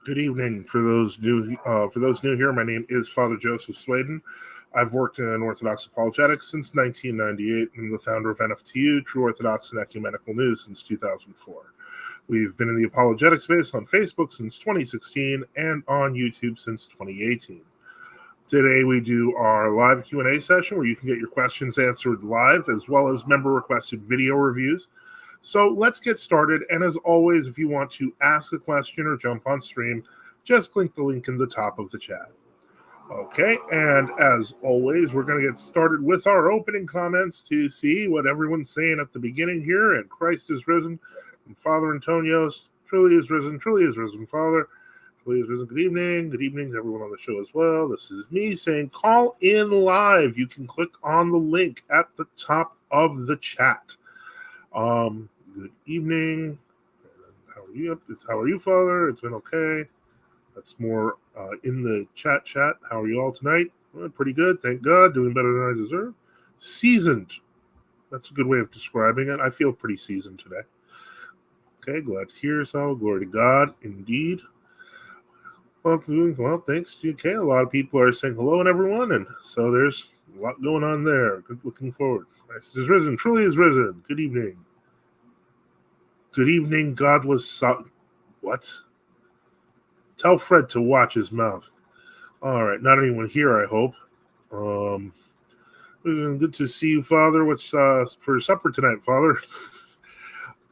Good evening. For those new here, my name is Father Joseph Swaden. I've worked in Orthodox apologetics since 1998 and I'm the founder of NFTU, True Orthodox and Ecumenical News, since 2004. We've been in the apologetic space on Facebook since 2016 and on YouTube since 2018. Today we do our live Q&A session where you can get your questions answered live as well as member-requested video reviews. So let's get started. And as always, if you want to ask a question or jump on stream, just click the link in the top of the chat. Okay, and as always, we're going to get started with our opening comments to see what everyone's saying at the beginning here. And Christ is risen. And Father Antonios, truly is risen, Father. Truly is risen. Good evening to everyone on the show as well. This is me saying call in live. You can click on the link at the top of the chat. Good evening. How are you? How are you, Father? It's been okay. That's more in the chat. How are you all tonight? Well, pretty good, thank God. Doing better than I deserve. Seasoned. That's a good way of describing it. I feel pretty seasoned today. Okay, glad to hear so. Glory to God, indeed. Well, thanks. Okay, a lot of people are saying hello and everyone, and so there's a lot going on there. Good, looking forward. Christ is risen. Truly is risen. Good evening. Good evening, godless what? Tell Fred to watch his mouth. All right, not anyone here, I hope. Good to see you, Father. What's for supper tonight, Father?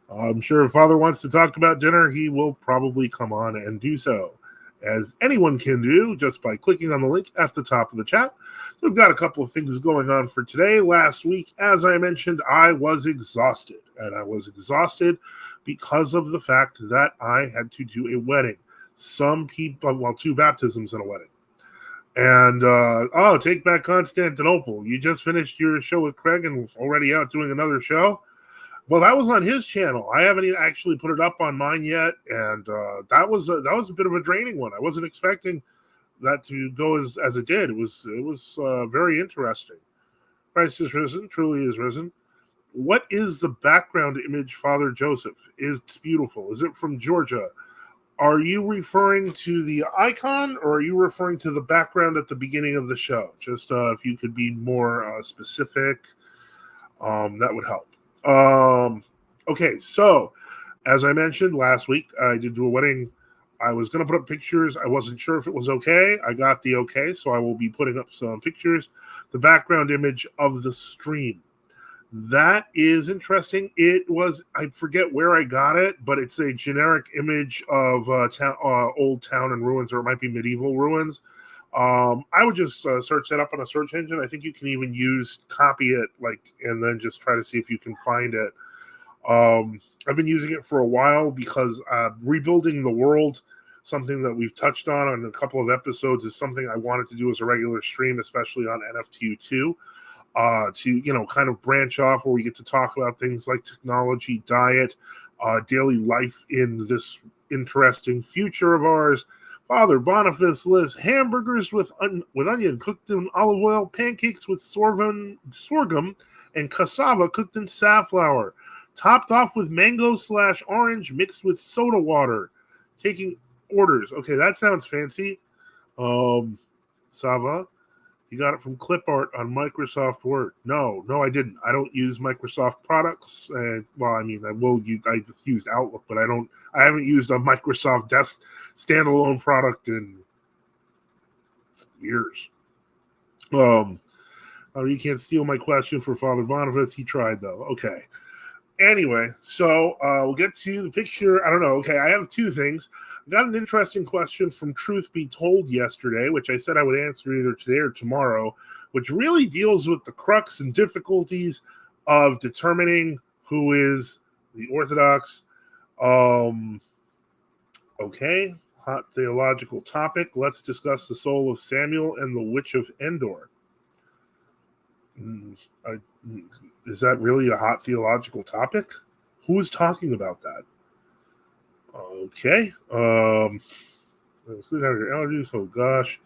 I'm sure if Father wants to talk about dinner, he will probably come on and do so, as anyone can do just by clicking on the link at the top of the chat. So we've got a couple of things going on for today. Last week, as I mentioned, I was exhausted, and I was exhausted because of the fact that I had to do a wedding. Two baptisms and a wedding. And, take back Constantinople. You just finished your show with Craig and already out doing another show? Well, that was on his channel. I haven't even actually put it up on mine yet, and that was a bit of a draining one. I wasn't expecting that to go as it did. It was very interesting. Christ is risen, truly is risen. What is the background image, Father Joseph? It's beautiful. Is it from Georgia? Are you referring to the icon, or are you referring to the background at the beginning of the show? Just if you could be more specific, that would help. Okay, so as I mentioned last week, I did do a wedding. I was going to put up pictures. I wasn't sure if it was okay. I got the okay, so I will be putting up some pictures. The background image of the stream. That is interesting. It was, I forget where I got it, but it's a generic image of old town and ruins, or it might be medieval ruins. I would just search that up on a search engine. I think you can even copy it, and then just try to see if you can find it. I've been using it for a while because rebuilding the world, something that we've touched on a couple of episodes, is something I wanted to do as a regular stream, especially on NFTU2. To kind of branch off where we get to talk about things like technology, diet, daily life in this interesting future of ours. Father Boniface lists hamburgers with onion cooked in olive oil, pancakes with sorghum and cassava cooked in safflower, topped off with mango/orange mixed with soda water. Taking orders. Okay, that sounds fancy. Sava. You got it from clip art on Microsoft Word. No, I didn't. I don't use Microsoft products. I used Outlook, but I haven't used a Microsoft standalone product in years. You can't steal my question for Father Boniface. He tried, though. Okay. Anyway, so we'll get to the picture. I don't know. Okay, I have two things. I got an interesting question from Truth Be Told yesterday, which I said I would answer either today or tomorrow, which really deals with the crux and difficulties of determining who is the Orthodox. Okay, hot theological topic. Let's discuss the soul of Samuel and the Witch of Endor. Is that really a hot theological topic? Who is talking about that? Okay. Allergies. Oh gosh.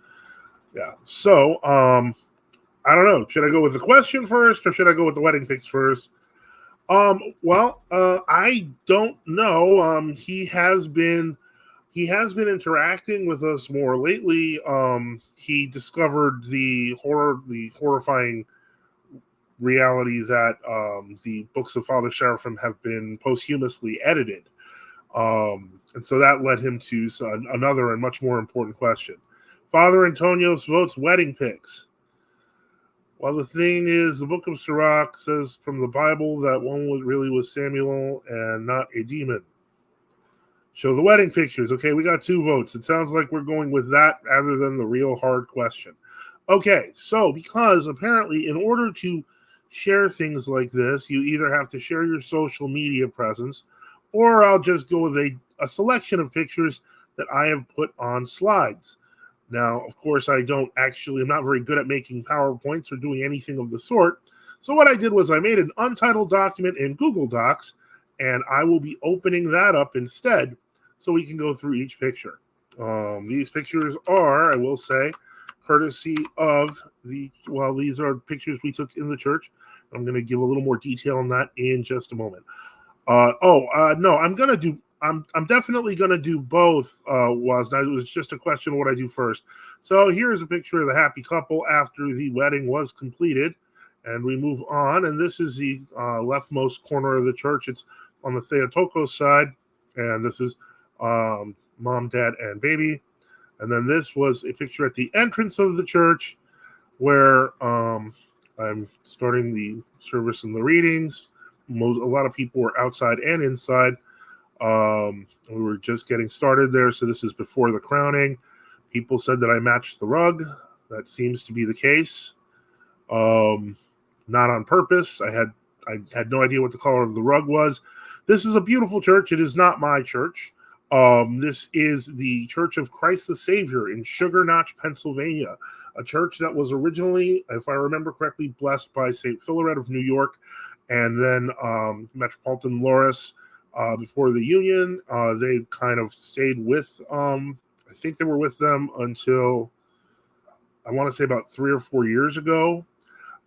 Yeah. So, I don't know. Should I go with the question first, or should I go with the wedding pics first? I don't know. He has been he has been interacting with us more lately. He discovered the horrifying reality that the books of Father Seraphim have been posthumously edited. And so that led him to another and much more important question. Father Antonios votes wedding pics. Well, the thing is, the book of Sirach says from the Bible that one was Samuel and not a demon. Show the wedding pictures. Okay, we got 2 votes. It sounds like we're going with that rather than the real hard question. Okay, so because apparently in order to share things like this, you either have to share your social media presence, or I'll just go with a selection of pictures that I have put on slides. Now, of course, I'm not very good at making PowerPoints or doing anything of the sort. So what I did was I made an untitled document in Google Docs, and I will be opening that up instead so we can go through each picture. These pictures are, I will say, courtesy of these are pictures we took in the church. I'm going to give a little more detail on that in just a moment. No, I'm definitely going to do both. It was just a question of what I do first. So here's a picture of the happy couple after the wedding was completed, and we move on. And this is the leftmost corner of the church. It's on the Theotokos side, and this is mom, dad, and baby. And then this was a picture at the entrance of the church where I'm starting the service and the readings. A lot of people were outside and inside. We were just getting started there, so this is before the crowning. People said that I matched the rug. That seems to be the case. Not on purpose. I had no idea what the color of the rug was. This is a beautiful church. It is not my church. This is the Church of Christ the Savior in Sugar Notch, Pennsylvania, a church that was originally, if I remember correctly, blessed by St. Philaret of New York, and then Metropolitan Loris before the Union. They kind of stayed with, I think they were with them until, I want to say about 3 or 4 years ago.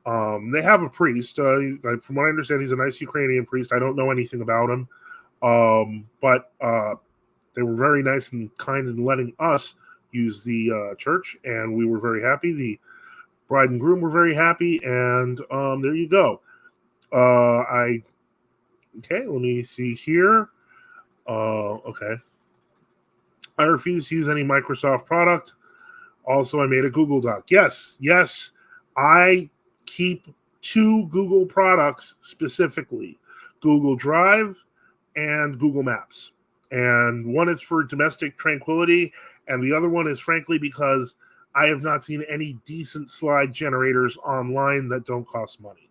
They have a priest. From what I understand, he's a nice Ukrainian priest. I don't know anything about him. But they were very nice and kind in letting us use the church, and we were very happy. The bride and groom were very happy, and there you go. Okay, let me see here. Okay. I refuse to use any Microsoft product. Also, I made a Google Doc. Yes, I keep 2 Google products specifically, Google Drive and Google Maps. And one is for domestic tranquility, and the other one is frankly because I have not seen any decent slide generators online that don't cost money.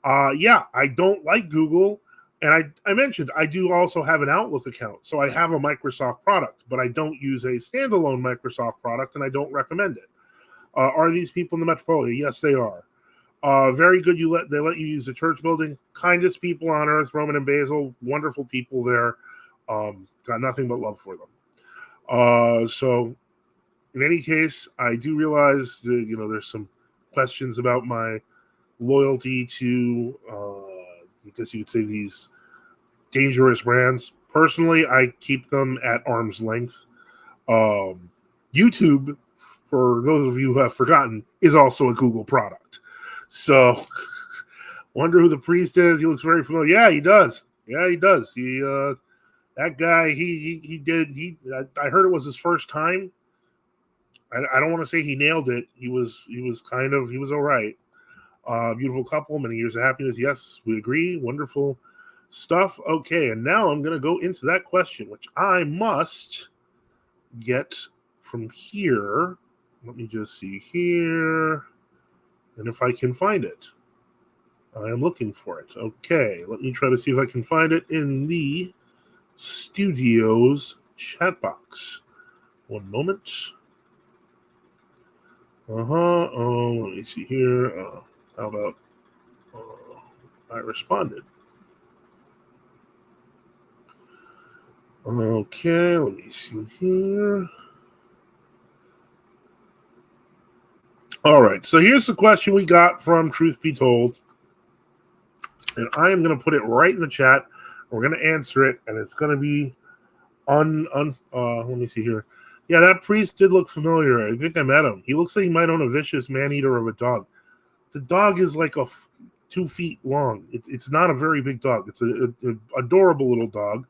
I don't like Google, and I mentioned I do also have an Outlook account, so I have a Microsoft product, but I don't use a standalone Microsoft product, and I don't recommend it. Are these people in the Metropolitan? Yes, they are. Very good. They let you use the church building. Kindest people on earth, Roman and Basil. Wonderful people there. Got nothing but love for them. So in any case, I do realize that, there's some questions about my loyalty to, I guess you could say, these dangerous brands. Personally, I keep them at arm's length. YouTube, for those of you who have forgotten, is also a Google product. So, wonder who the priest is. He looks very familiar. Yeah, he does. That guy, I heard it was his first time. I don't want to say he nailed it. He was all right. Beautiful couple, many years of happiness. Yes, we agree. Wonderful stuff. Okay, and now I'm going to go into that question, which I must get from here. Let me just see here. And if I can find it. I am looking for it. Okay, let me try to see if I can find it in the studio's chat box. One moment. Let me see here. How about I responded? Okay, let me see here. All right, so here's the question we got from Truth Be Told. And I am going to put it right in the chat. We're going to answer it, and it's going to be Let me see here. Yeah, that priest did look familiar. I think I met him. He looks like he might own a vicious man-eater of a dog. The dog is like 2 feet long. It's not a very big dog. It's a adorable little dog.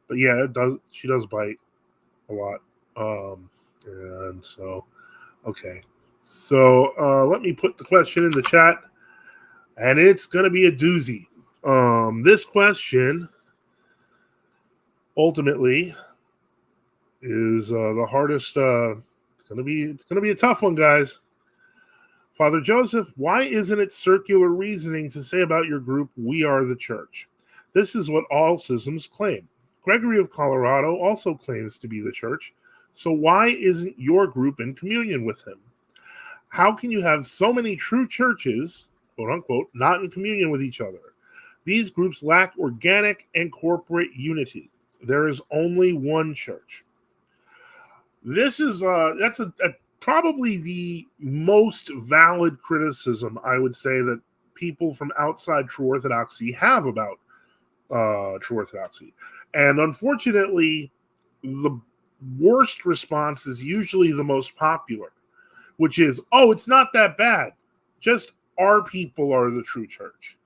But yeah, she does bite a lot. And so, okay. So let me put the question in the chat, and it's going to be a doozy. This question ultimately is the hardest. It's going to be a tough one, guys. Father Joseph, why isn't it circular reasoning to say about your group, we are the church? This is what all schisms claim. Gregory of Colorado also claims to be the church. So why isn't your group in communion with him? How can you have so many true churches, quote unquote, not in communion with each other? These groups lack organic and corporate unity. There is only one church. This is that's probably the most valid criticism, I would say, that people from outside true orthodoxy have about true orthodoxy. And unfortunately, the worst response is usually the most popular, which is, oh, it's not that bad. Just our people are the true church.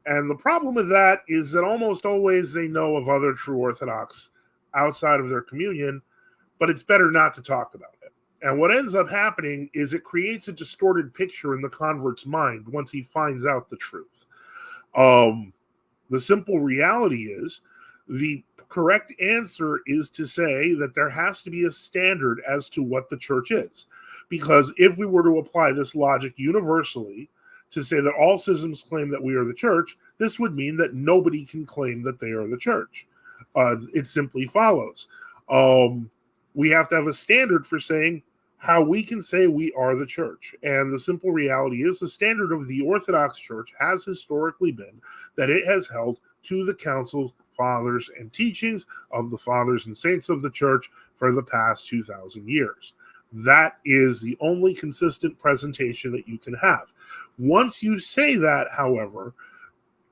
And the problem with that is that almost always they know of other true Orthodox outside of their communion, but it's better not to talk about it. And what ends up happening is it creates a distorted picture in the convert's mind once he finds out the truth. The simple reality is the correct answer is to say that there has to be a standard as to what the church is. Because if we were to apply this logic universally to say that all schisms claim that we are the church, this would mean that nobody can claim that they are the church. It simply follows. We have to have a standard for saying how we can say we are the church. And the simple reality is the standard of the Orthodox Church has historically been that it has held to the councils, fathers, and teachings of the fathers and saints of the church for the past 2,000 years. That is the only consistent presentation that you can have. Once you say that, however,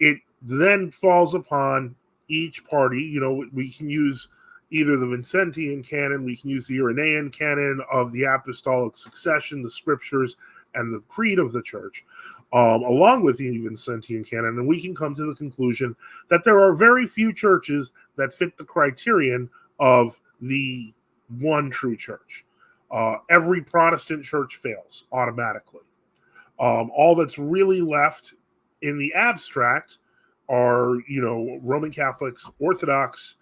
it then falls upon each party. You know, we can use either the Vincentian canon, we can use the Irenaean canon of the apostolic succession, the scriptures, and the creed of the church, along with the Vincentian canon, and we can come to the conclusion that there are very few churches that fit the criterion of the one true church. Every Protestant church fails automatically. All that's really left in the abstract are, Roman Catholics, Orthodox,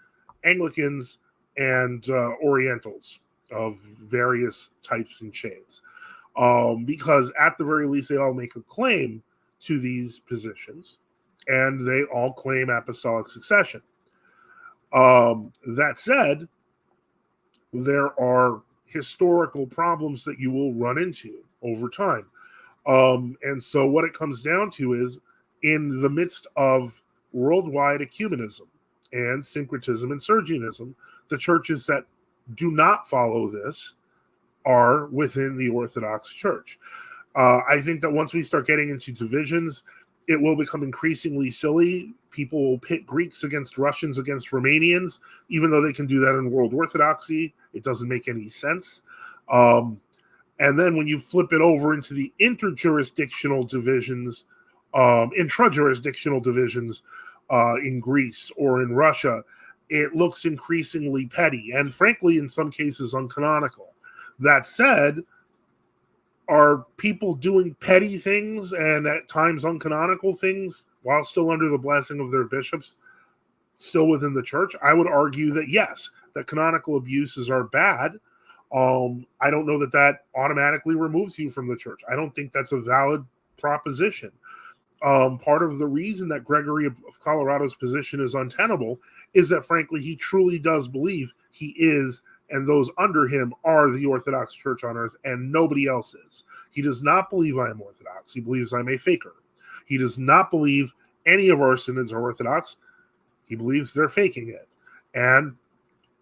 Anglicans, and Orientals of various types and shades. Because at the very least, they all make a claim to these positions, and they all claim apostolic succession. That said, there are historical problems that you will run into over time. And so what it comes down to is, in the midst of worldwide ecumenism and syncretism and Sergianism, the churches that do not follow this are within the Orthodox Church. I think that once we start getting into divisions, it will become increasingly silly. People will pit Greeks against Russians against Romanians, even though they can do that in World Orthodoxy. It doesn't make any sense. And then when you flip it over into the interjurisdictional divisions, intrajurisdictional divisions in Greece or in Russia, it looks increasingly petty and, frankly, in some cases, uncanonical. That said, are people doing petty things and at times uncanonical things while still under the blessing of their bishops, still within the church? I would argue that yes, that canonical abuses are bad. I don't know that automatically removes you from the church. I don't think that's a valid proposition. Part of the reason that Gregory of Colorado's position is untenable is that, frankly, he truly does believe he is, and those under him are, the Orthodox Church on earth, and nobody else is. He does not believe I am Orthodox. He believes I'm a faker. He does not believe any of our synods are Orthodox. He believes they're faking it. And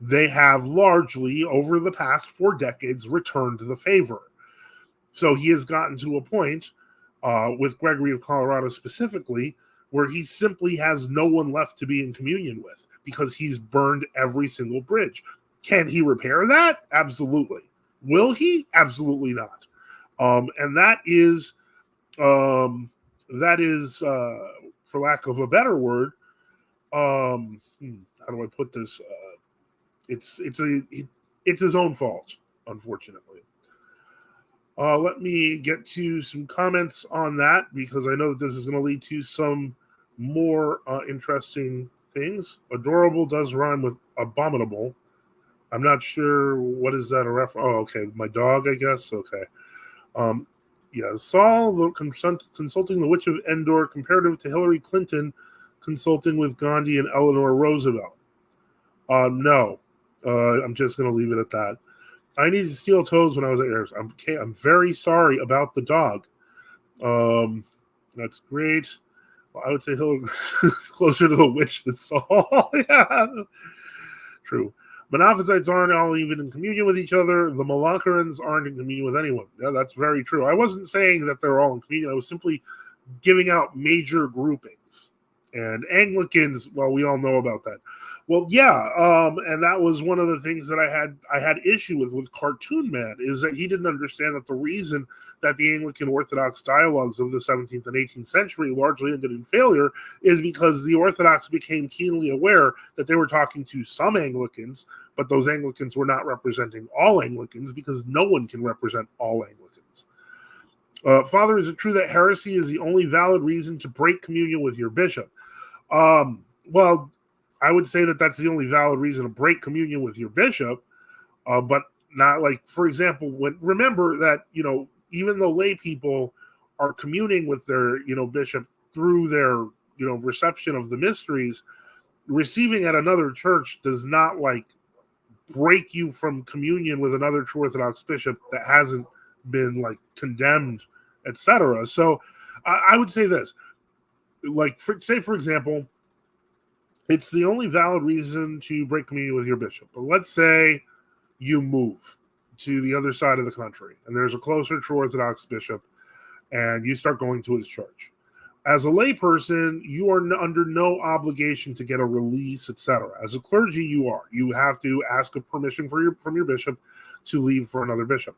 they have largely, over the past 4 decades, returned the favor. So he has gotten to a point, with Gregory of Colorado specifically, where he simply has no one left to be in communion with. because he's burned every single bridge. Can he repair that? Absolutely. Will he? Absolutely not. And that is, for lack of a better word, how do I put this? It's his own fault, unfortunately. Let me get to some comments on that, because I know that this is going to lead to some more interesting things. Adorable does rhyme with abominable. I'm not sure, what is that a reference? Oh, okay, my dog, I guess. Okay. Yeah, Saul consulting the Witch of Endor, comparative to Hillary Clinton consulting with Gandhi and Eleanor Roosevelt. No, I'm just going to leave it at that. I needed steel toes when I was at Airs. I'm very sorry about the dog. That's great. Well, I would say Hillary is closer to the witch than Saul. Yeah, true. Monophysites aren't all even in communion with each other. The Malaccarans aren't in communion with anyone. Yeah, that's very true. I wasn't saying that they're all in communion. I was simply giving out major groupings. And Anglicans, well, we all know about that. Well, yeah, and that was one of the things that I had issue with Cartoon Man, is that he didn't understand that the reason that the Anglican Orthodox dialogues of the 17th and 18th century largely ended in failure is because the Orthodox became keenly aware that they were talking to some Anglicans, but those Anglicans were not representing all Anglicans, because no one can represent all Anglicans. Father, is it true that heresy is the only valid reason to break communion with your bishop? Well, I would say that that's the only valid reason to break communion with your bishop, but not, like, for example, remember that, even though lay people are communing with their, bishop through their, reception of the mysteries, receiving at another church does not, like, break you from communion with another true Orthodox bishop that hasn't been, like, condemned, etc. So I would say this, like, for example, it's the only valid reason to break communion with your bishop. But let's say you move to the other side of the country and there's a closer true Orthodox bishop and you start going to his church. As a layperson, you are under no obligation to get a release, etc. As a clergy, you are. You have to ask a permission from your bishop to leave for another bishop.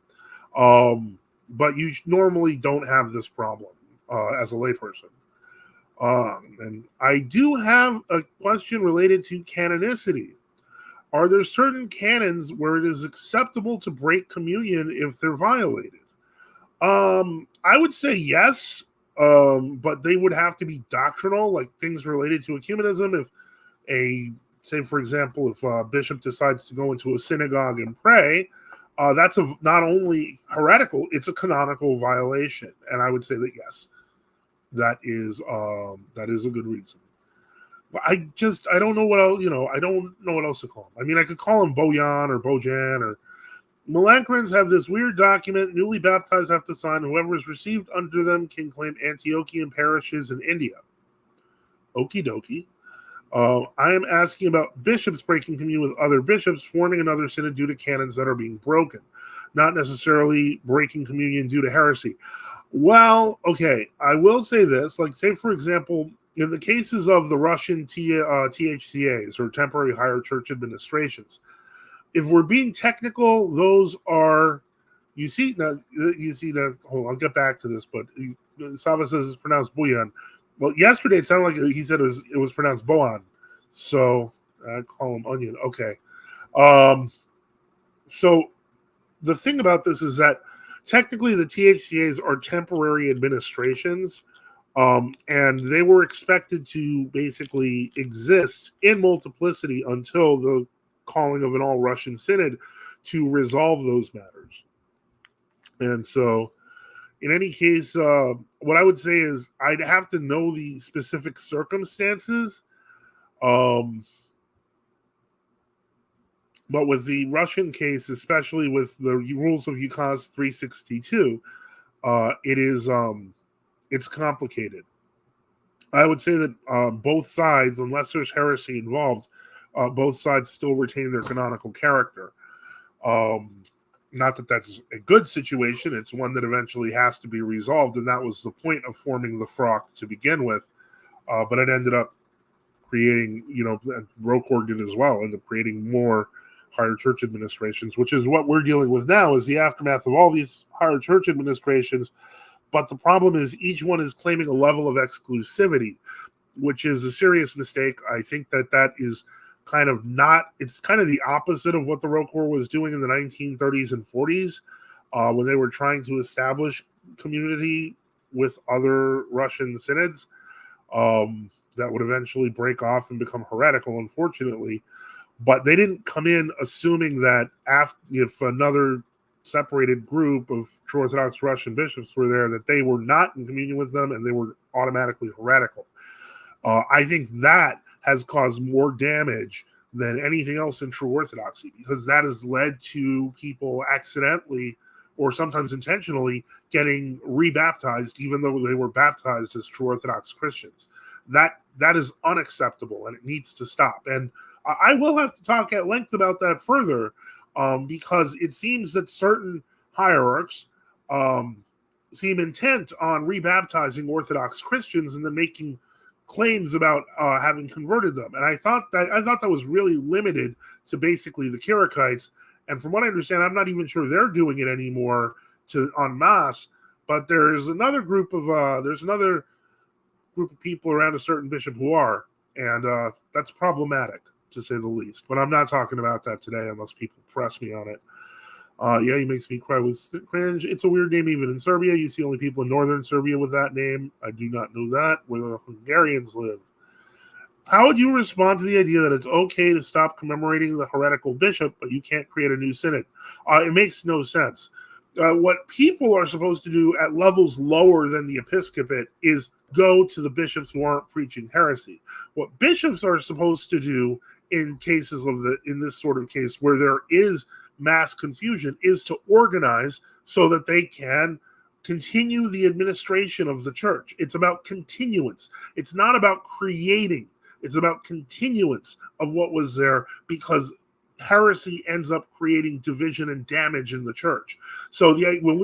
But you normally don't have this problem as a layperson. And I do have a question related to canonicity. Are there certain canons where it is acceptable to break communion if they're violated? I would say yes, but they would have to be doctrinal, like things related to ecumenism. Say, for example, if a bishop decides to go into a synagogue and pray, that's not only heretical, it's a canonical violation. And I would say that yes, that is a good reason. But I don't know what else, I don't know what else to call him. I mean, I could call him Bojan or Bojan, or Malaccarans have this weird document. Newly baptized have to sign. Whoever is received under them can claim Antiochian parishes in India. Okie dokie. I am asking about bishops breaking communion with other bishops, forming another synod due to canons that are being broken, not necessarily breaking communion due to heresy. Well, okay, I will say this. Like, say, for example, in the cases of the Russian THCAs, or temporary higher church administrations, if we're being technical, those are, you see that, hold on, I'll get back to this, but Sava says it's pronounced Boyan. Well, yesterday it sounded like he said it was pronounced Boan, so I call him Onion. Okay. So the thing about this is that technically the THCAs are temporary administrations, and they were expected to basically exist in multiplicity until the calling of an all-Russian synod to resolve those matters. And so, in any case, what I would say is I'd have to know the specific circumstances. But with the Russian case, especially with the rules of UCAS 362, it's complicated. I would say that both sides, unless there's heresy involved, both sides still retain their canonical character. Not that that's a good situation. It's one that eventually has to be resolved, and that was the point of forming the frock to begin with. But it ended up creating, Rocor did as well, ended up creating more higher church administrations, which is what we're dealing with now, is the aftermath of all these higher church administrations. But the problem is each one is claiming a level of exclusivity, which is a serious mistake. I think that is kind of it's kind of the opposite of what the Rocor was doing in the 1930s and 40s, when they were trying to establish community with other Russian synods that would eventually break off and become heretical, unfortunately. But they didn't come in assuming that if another separated group of true Orthodox Russian bishops were there, that they were not in communion with them and they were automatically heretical. I think that has caused more damage than anything else in true Orthodoxy, because that has led to people accidentally or sometimes intentionally getting rebaptized, even though they were baptized as true Orthodox Christians. That is unacceptable, and it needs to stop. And I will have to talk at length about that further, because it seems that certain hierarchs seem intent on rebaptizing Orthodox Christians and then making claims about having converted them. And I thought that was really limited to basically the Kierikites. And from what I understand, I'm not even sure they're doing it anymore en masse. But there's another group of people around a certain bishop who are, and that's problematic, to say the least. But I'm not talking about that today unless people press me on it. Yeah, he makes me cry with cringe. It's a weird name even in Serbia. You see only people in northern Serbia with that name. I do not know that, where the Hungarians live. How would you respond to the idea that it's okay to stop commemorating the heretical bishop, but you can't create a new synod? It makes no sense. What people are supposed to do at levels lower than the episcopate is go to the bishops who aren't preaching heresy. What bishops are supposed to do in this sort of case where there is mass confusion is to organize so that they can continue the administration of the church. It's about continuance. It's not about creating. It's about continuance of what was there, because heresy ends up creating division and damage in the church. So when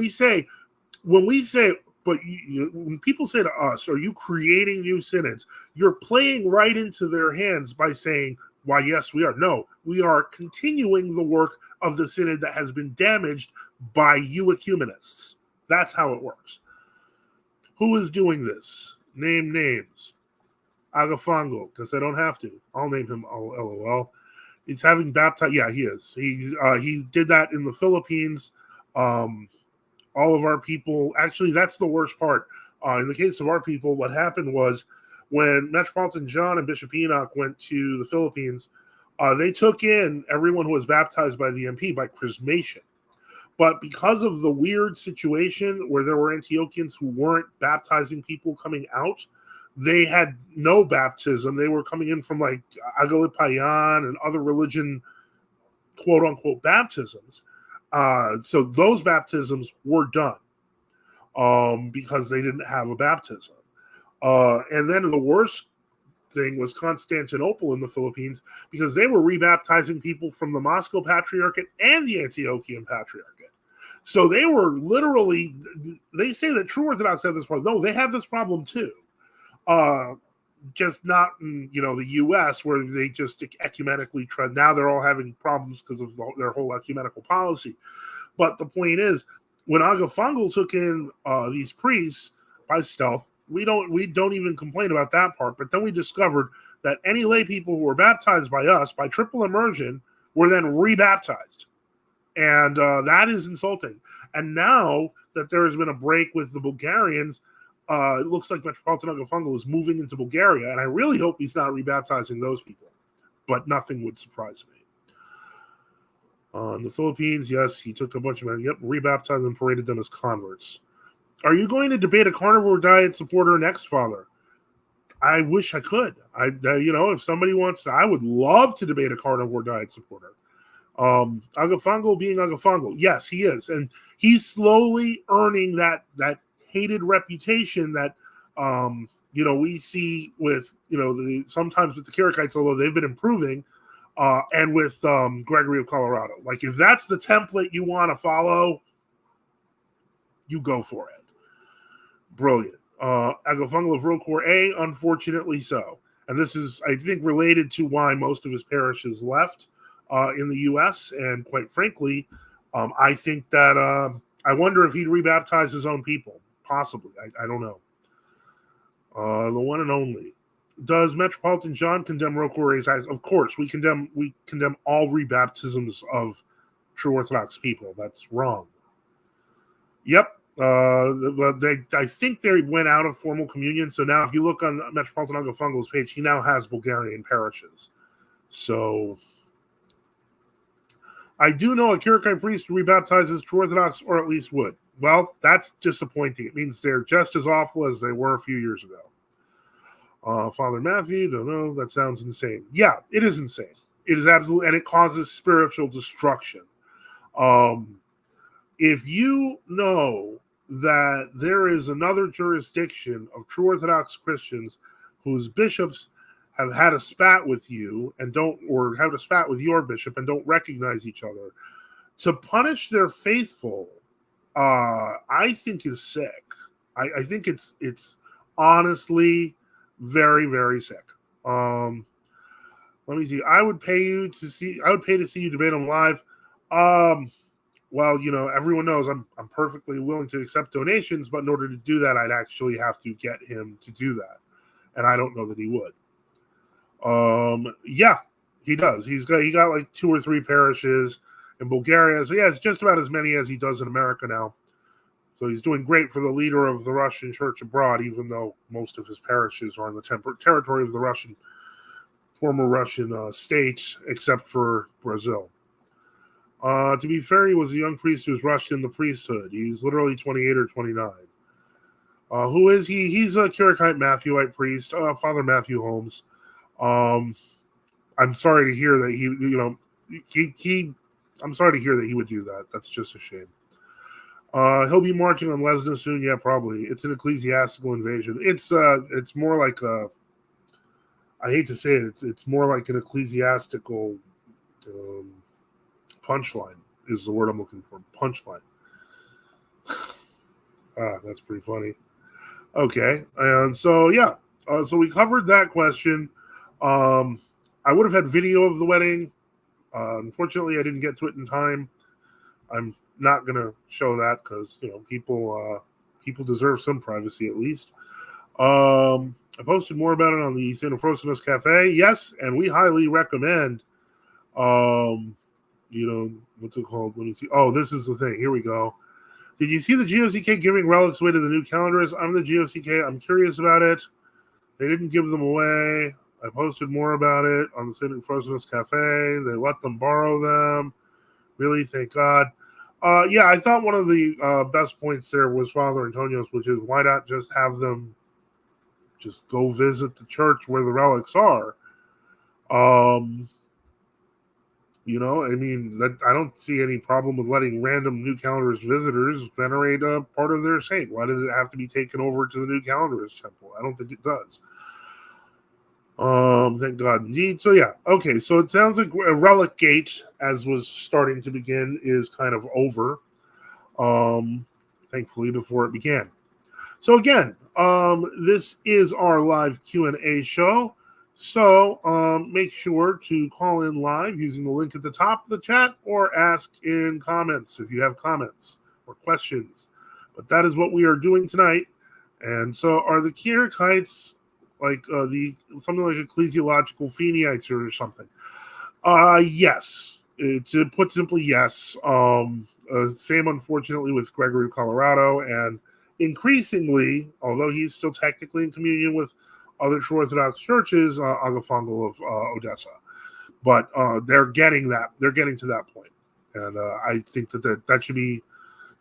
people say to us, are you creating new synods? You're playing right into their hands by saying, why, yes, we are. No, we are continuing the work of the synod that has been damaged by you ecumenists. That's how it works. Who is doing this? Name names. Agafongo, because I don't have to. I'll name him LOL. He's having baptized. Yeah, he is. He did that in the Philippines. All of our people, actually, that's the worst part. In the case of our people, what happened was when Metropolitan John and Bishop Enoch went to the Philippines, they took in everyone who was baptized by the MP by chrismation. But because of the weird situation where there were Antiochians who weren't baptizing people coming out, they had no baptism. They were coming in from like Agalipayan and other religion, quote unquote, baptisms. So those baptisms were done because they didn't have a baptism. And then the worst thing was Constantinople in the Philippines, because they were rebaptizing people from the Moscow Patriarchate and the Antiochian Patriarchate. So they were literally, they say that true Orthodox have this problem. No, they have this problem too. Just not in, the U.S., where they just ecumenically try. Now they're all having problems because of their whole ecumenical policy. But the point is, when Agafongo took in these priests by stealth, we don't even complain about that part. But then we discovered that any lay people who were baptized by us by triple immersion were then rebaptized. And that is insulting. And now that there has been a break with the Bulgarians, it looks like Metropolitan Agafongo is moving into Bulgaria. And I really hope he's not rebaptizing those people. But nothing would surprise me. In the Philippines, yes, he took a bunch of men. Yep, rebaptized and paraded them as converts. Are you going to debate a carnivore diet supporter next, Father? I wish I could. If somebody wants to, I would love to debate a carnivore diet supporter. Agafongo being Agafongo, yes, he is, and he's slowly earning that hated reputation that we see with sometimes with the Kierikites, although they've been improving, and with Gregory of Colorado. Like, if that's the template you want to follow, you go for it. Brilliant. Agafongo of Rocor A, unfortunately so. And this is, I think, related to why most of his parishes left in the U.S. And quite frankly, I think that I wonder if he'd rebaptize his own people. Possibly. I don't know. The one and only. Does Metropolitan John condemn Roquelare's acts? Of course, we condemn all rebaptisms of true Orthodox people. That's wrong. Yep. I think they went out of formal communion. So now if you look on Metropolitan Agafongo's page, he now has Bulgarian parishes. So I do know a Kyrgyz priest who rebaptizes true Orthodox, or at least would. Well, that's disappointing. It means they're just as awful as they were a few years ago. Father Matthew, don't know. That sounds insane. Yeah, it is insane. It is absolutely, and it causes spiritual destruction. If you know that there is another jurisdiction of true Orthodox Christians whose bishops have had a spat with you and don't, or have a spat with your bishop and don't recognize each other, to punish their faithful, I think is sick. I think it's honestly very, very sick. Let me see. I would pay to see you debate them live. Well, everyone knows I'm perfectly willing to accept donations, but in order to do that, I'd actually have to get him to do that, and I don't know that he would. Yeah, he does. He got like 2 or 3 parishes in Bulgaria, so yeah, it's just about as many as he does in America now. So he's doing great for the leader of the Russian church abroad, even though most of his parishes are in the territory of the former Russian state, except for Brazil. To be fair, he was a young priest who was rushed in the priesthood. He's literally 28 or 29. Who is he? He's a Kyrgyz Matthewite priest, Father Matthew Holmes. I'm sorry to hear that I'm sorry to hear that he would do that. That's just a shame. He'll be marching on Lesna soon. Yeah, probably. It's an ecclesiastical invasion. It's more like I hate to say it. It's more like an ecclesiastical punchline is the word I'm looking for. Punchline. That's pretty funny. Okay, and so yeah, so we covered that question. I would have had video of the wedding. Unfortunately, I didn't get to it in time. I'm not going to show that because people deserve some privacy at least. I posted more about it on the St. Afrosinos Cafe. Yes, and we highly recommend. What's it called? Let me see. Oh, this is the thing. Here we go. Did you see the GOCK giving relics away to the new calendars? I'm the GOCK. I'm curious about it. They didn't give them away. I posted more about it on the St. Afrosinos Cafe. They let them borrow them. Really, thank God. Yeah, I thought one of the best points there was Father Antonio's, which is why not just have them just go visit the church where the relics are. I don't see any problem with letting random New Calendarist visitors venerate a part of their saint. Why does it have to be taken over to the New Calendarist temple? I don't think it does. Thank God indeed. So yeah, okay. So it sounds like a relic gate, as was starting to begin, is kind of over. Thankfully, before it began. So again, this is our live Q&A show. So make sure to call in live using the link at the top of the chat or ask in comments if you have comments or questions. But that is what we are doing tonight. And so are the Kyrgyz like something like ecclesiological Feniites or something? Yes. To put simply, yes. Same, unfortunately, with Gregory of Colorado, and increasingly, although he's still technically in communion with other true Orthodox churches, Agafongo of Odessa, but they're getting to that point, and I think that should be,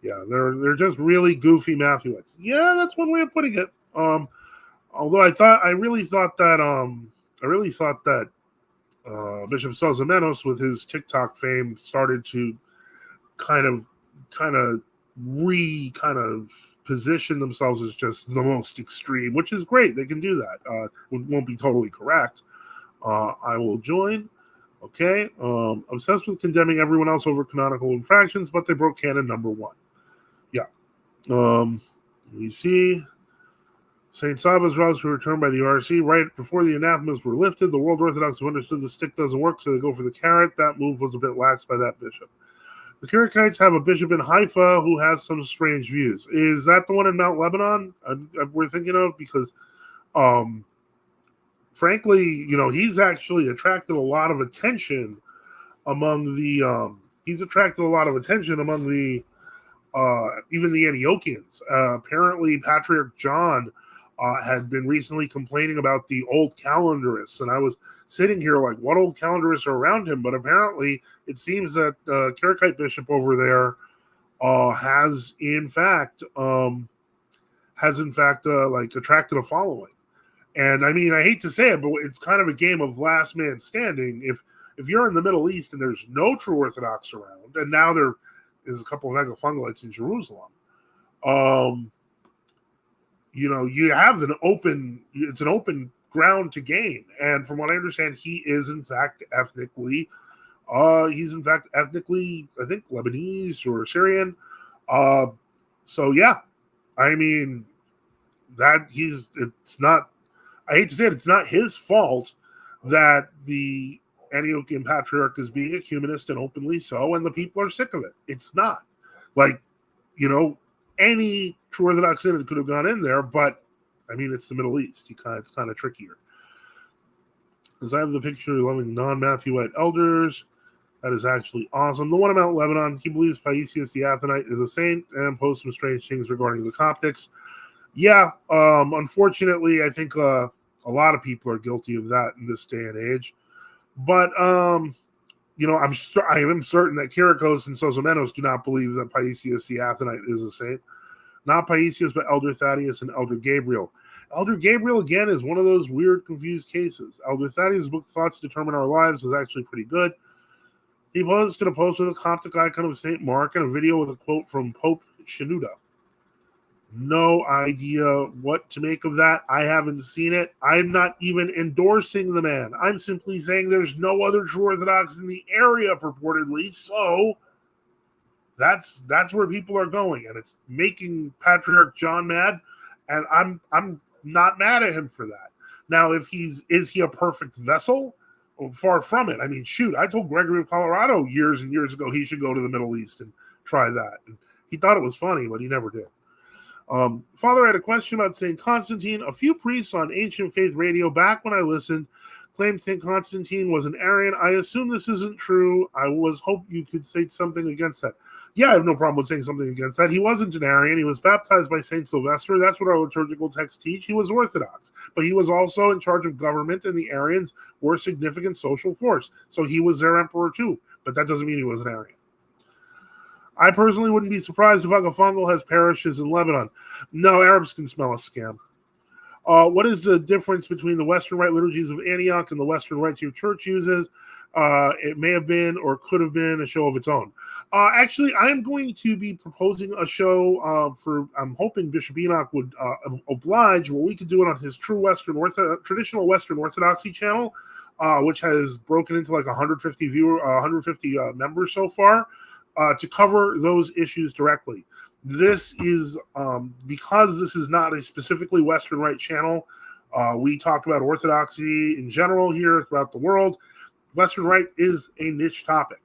yeah, they're just really goofy Matthewites. Yeah, that's one way of putting it. Although I really thought that Bishop Sozomenos, with his TikTok fame, started to kind of position themselves as just the most extreme, which is great. They can do that. It won't be totally correct. I will join. Okay. Obsessed with condemning everyone else over canonical infractions, but they broke canon number 1. Yeah. Let me see. St. Saba's routes were returned by the RC right before the anathemas were lifted. The World Orthodox who understood the stick doesn't work, so they go for the carrot. That move was a bit lax by that bishop. The Karakites have a bishop in Haifa who has some strange views. Is that the one in Mount Lebanon we're thinking of? Because, frankly, he's actually attracted a lot of attention among the even the Antiochians. Apparently, Patriarch John had been recently complaining about the old calendarists, and I was sitting here like, what old calendarists are around him? But apparently, it seems that Karakite bishop over there has in fact like attracted a following. And I mean, I hate to say it, but it's kind of a game of last man standing. If you're in the Middle East and there's no true Orthodox around, and now there is a couple of Egglefungalites in Jerusalem, you have an open ground to gain. And from what I understand, he is in fact ethnically, I think Lebanese or Syrian. So yeah, I mean it's not, I hate to say it, it's not his fault that the Antiochian Patriarch is being a humanist and openly so, and the people are sick of it. It's not. Like, any true Orthodox synod could have gone in there, but, I mean, it's the Middle East. It's kind of trickier. As I have the picture of loving non-Matthewite elders, that is actually awesome. The one about Lebanon, he believes Paisius the Athonite is a saint and posts some strange things regarding the Coptics. Yeah, unfortunately, I think a lot of people are guilty of that in this day and age. But, I am certain that Kyrikos and Sozomenos do not believe that Paisius the Athonite is a saint. Not Paisius, but Elder Thaddeus and Elder Gabriel. Elder Gabriel, again, is one of those weird, confused cases. Elder Thaddeus' book, Thoughts Determine Our Lives, was actually pretty good. He posted a post with a Coptic icon of St. Mark and a video with a quote from Pope Shenouda. No idea what to make of that. I haven't seen it. I'm not even endorsing the man. I'm simply saying there's no other true Orthodox in the area, purportedly. So that's where people are going, and it's making Patriarch John mad. And I'm not mad at him for that. Now, is he a perfect vessel? Well, far from it. I mean, shoot, I told Gregory of Colorado years and years ago he should go to the Middle East and try that. And he thought it was funny, but he never did. Father, I had a question about St. Constantine. A few priests on Ancient Faith Radio back when I listened claimed St. Constantine was an Arian. I assume this isn't true. I was hoping you could say something against that. Yeah, I have no problem with saying something against that. He wasn't an Arian. He was baptized by St. Sylvester. That's what our liturgical texts teach. He was Orthodox, but he was also in charge of government, and the Arians were a significant social force. So he was their emperor too, but that doesn't mean he was an Arian. I personally wouldn't be surprised if Agafungal has parishes in Lebanon. No, Arabs can smell a scam. What is the difference between the Western Rite liturgies of Antioch and the Western Rites your church uses? It may have been or could have been a show of its own. Actually, I'm going to be proposing a show I'm hoping Bishop Enoch would oblige, where we could do it on his traditional Western Orthodoxy channel, which has broken into like 150 members so far. To cover those issues directly. This is because this is not a specifically Western Rite channel. We talk about Orthodoxy in general here throughout the world. Western Rite is a niche topic,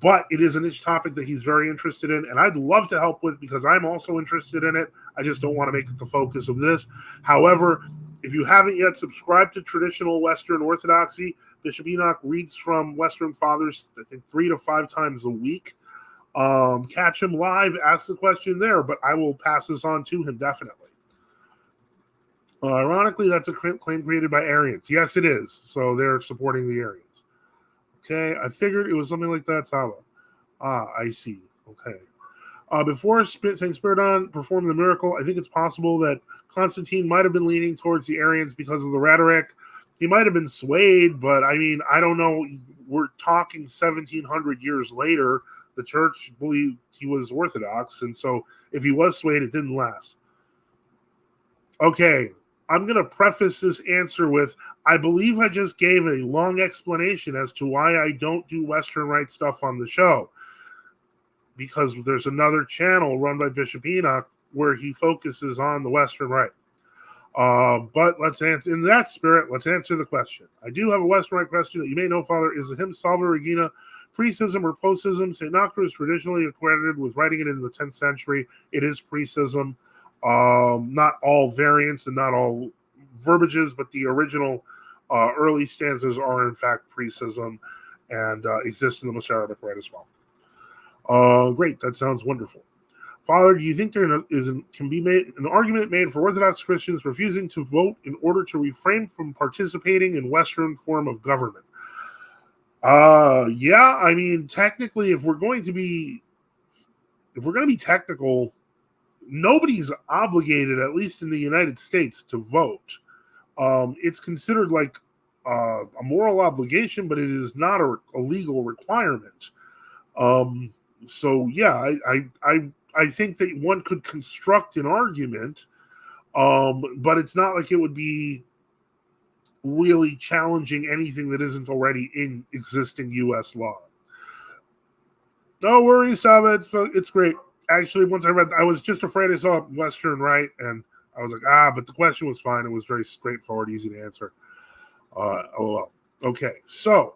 but it is a niche topic that he's very interested in, and I'd love to help with because I'm also interested in it. I just don't want to make it the focus of this. However, if you haven't yet subscribed to traditional Western Orthodoxy, Bishop Enoch reads from Western Fathers, I think 3 to 5 times a week. Catch him live, ask the question there, but I will pass this on to him definitely. Ironically, that's a claim created by Arians. Yes, it is. So they're supporting the Arians. Okay, I figured it was something like that, Saba. I see. Okay. Before St. Spiridon performed the miracle, I think it's possible that Constantine might have been leaning towards the Arians because of the rhetoric. He might have been swayed, but I mean, I don't know. We're talking 1,700 years later. The church believed he was Orthodox, and so if he was swayed, it didn't last. Okay, I'm going to preface this answer with, I believe I just gave a long explanation as to why I don't do Western Rite stuff on the show, because there's another channel run by Bishop Enoch where he focuses on the Western Rite. But let's answer in that spirit. Let's answer the question. I do have a Western Rite question that you may know, Father. Is the hymn Salve Regina precism or postcism? St. Noctua is traditionally accredited with writing it in the 10th century. It is precism. Not all variants and not all verbiages, but the original early stanzas are in fact precism and exist in the Mozarabic Rite as well. Great, that sounds wonderful. Father, do you think can be made an argument made for Orthodox Christians refusing to vote in order to refrain from participating in Western form of government? Yeah, I mean, technically, if we're going to be technical, nobody's obligated, at least in the United States, to vote. It's considered like a moral obligation, but it is not a legal requirement. So yeah, I think that one could construct an argument, but it's not like it would be really challenging anything that isn't already in existing U.S. law. No worries, Sabbath. So it's great. Actually, once I read, I was just afraid I saw Western Rite, and I was like, but the question was fine. It was very straightforward, easy to answer. LOL. Okay, so,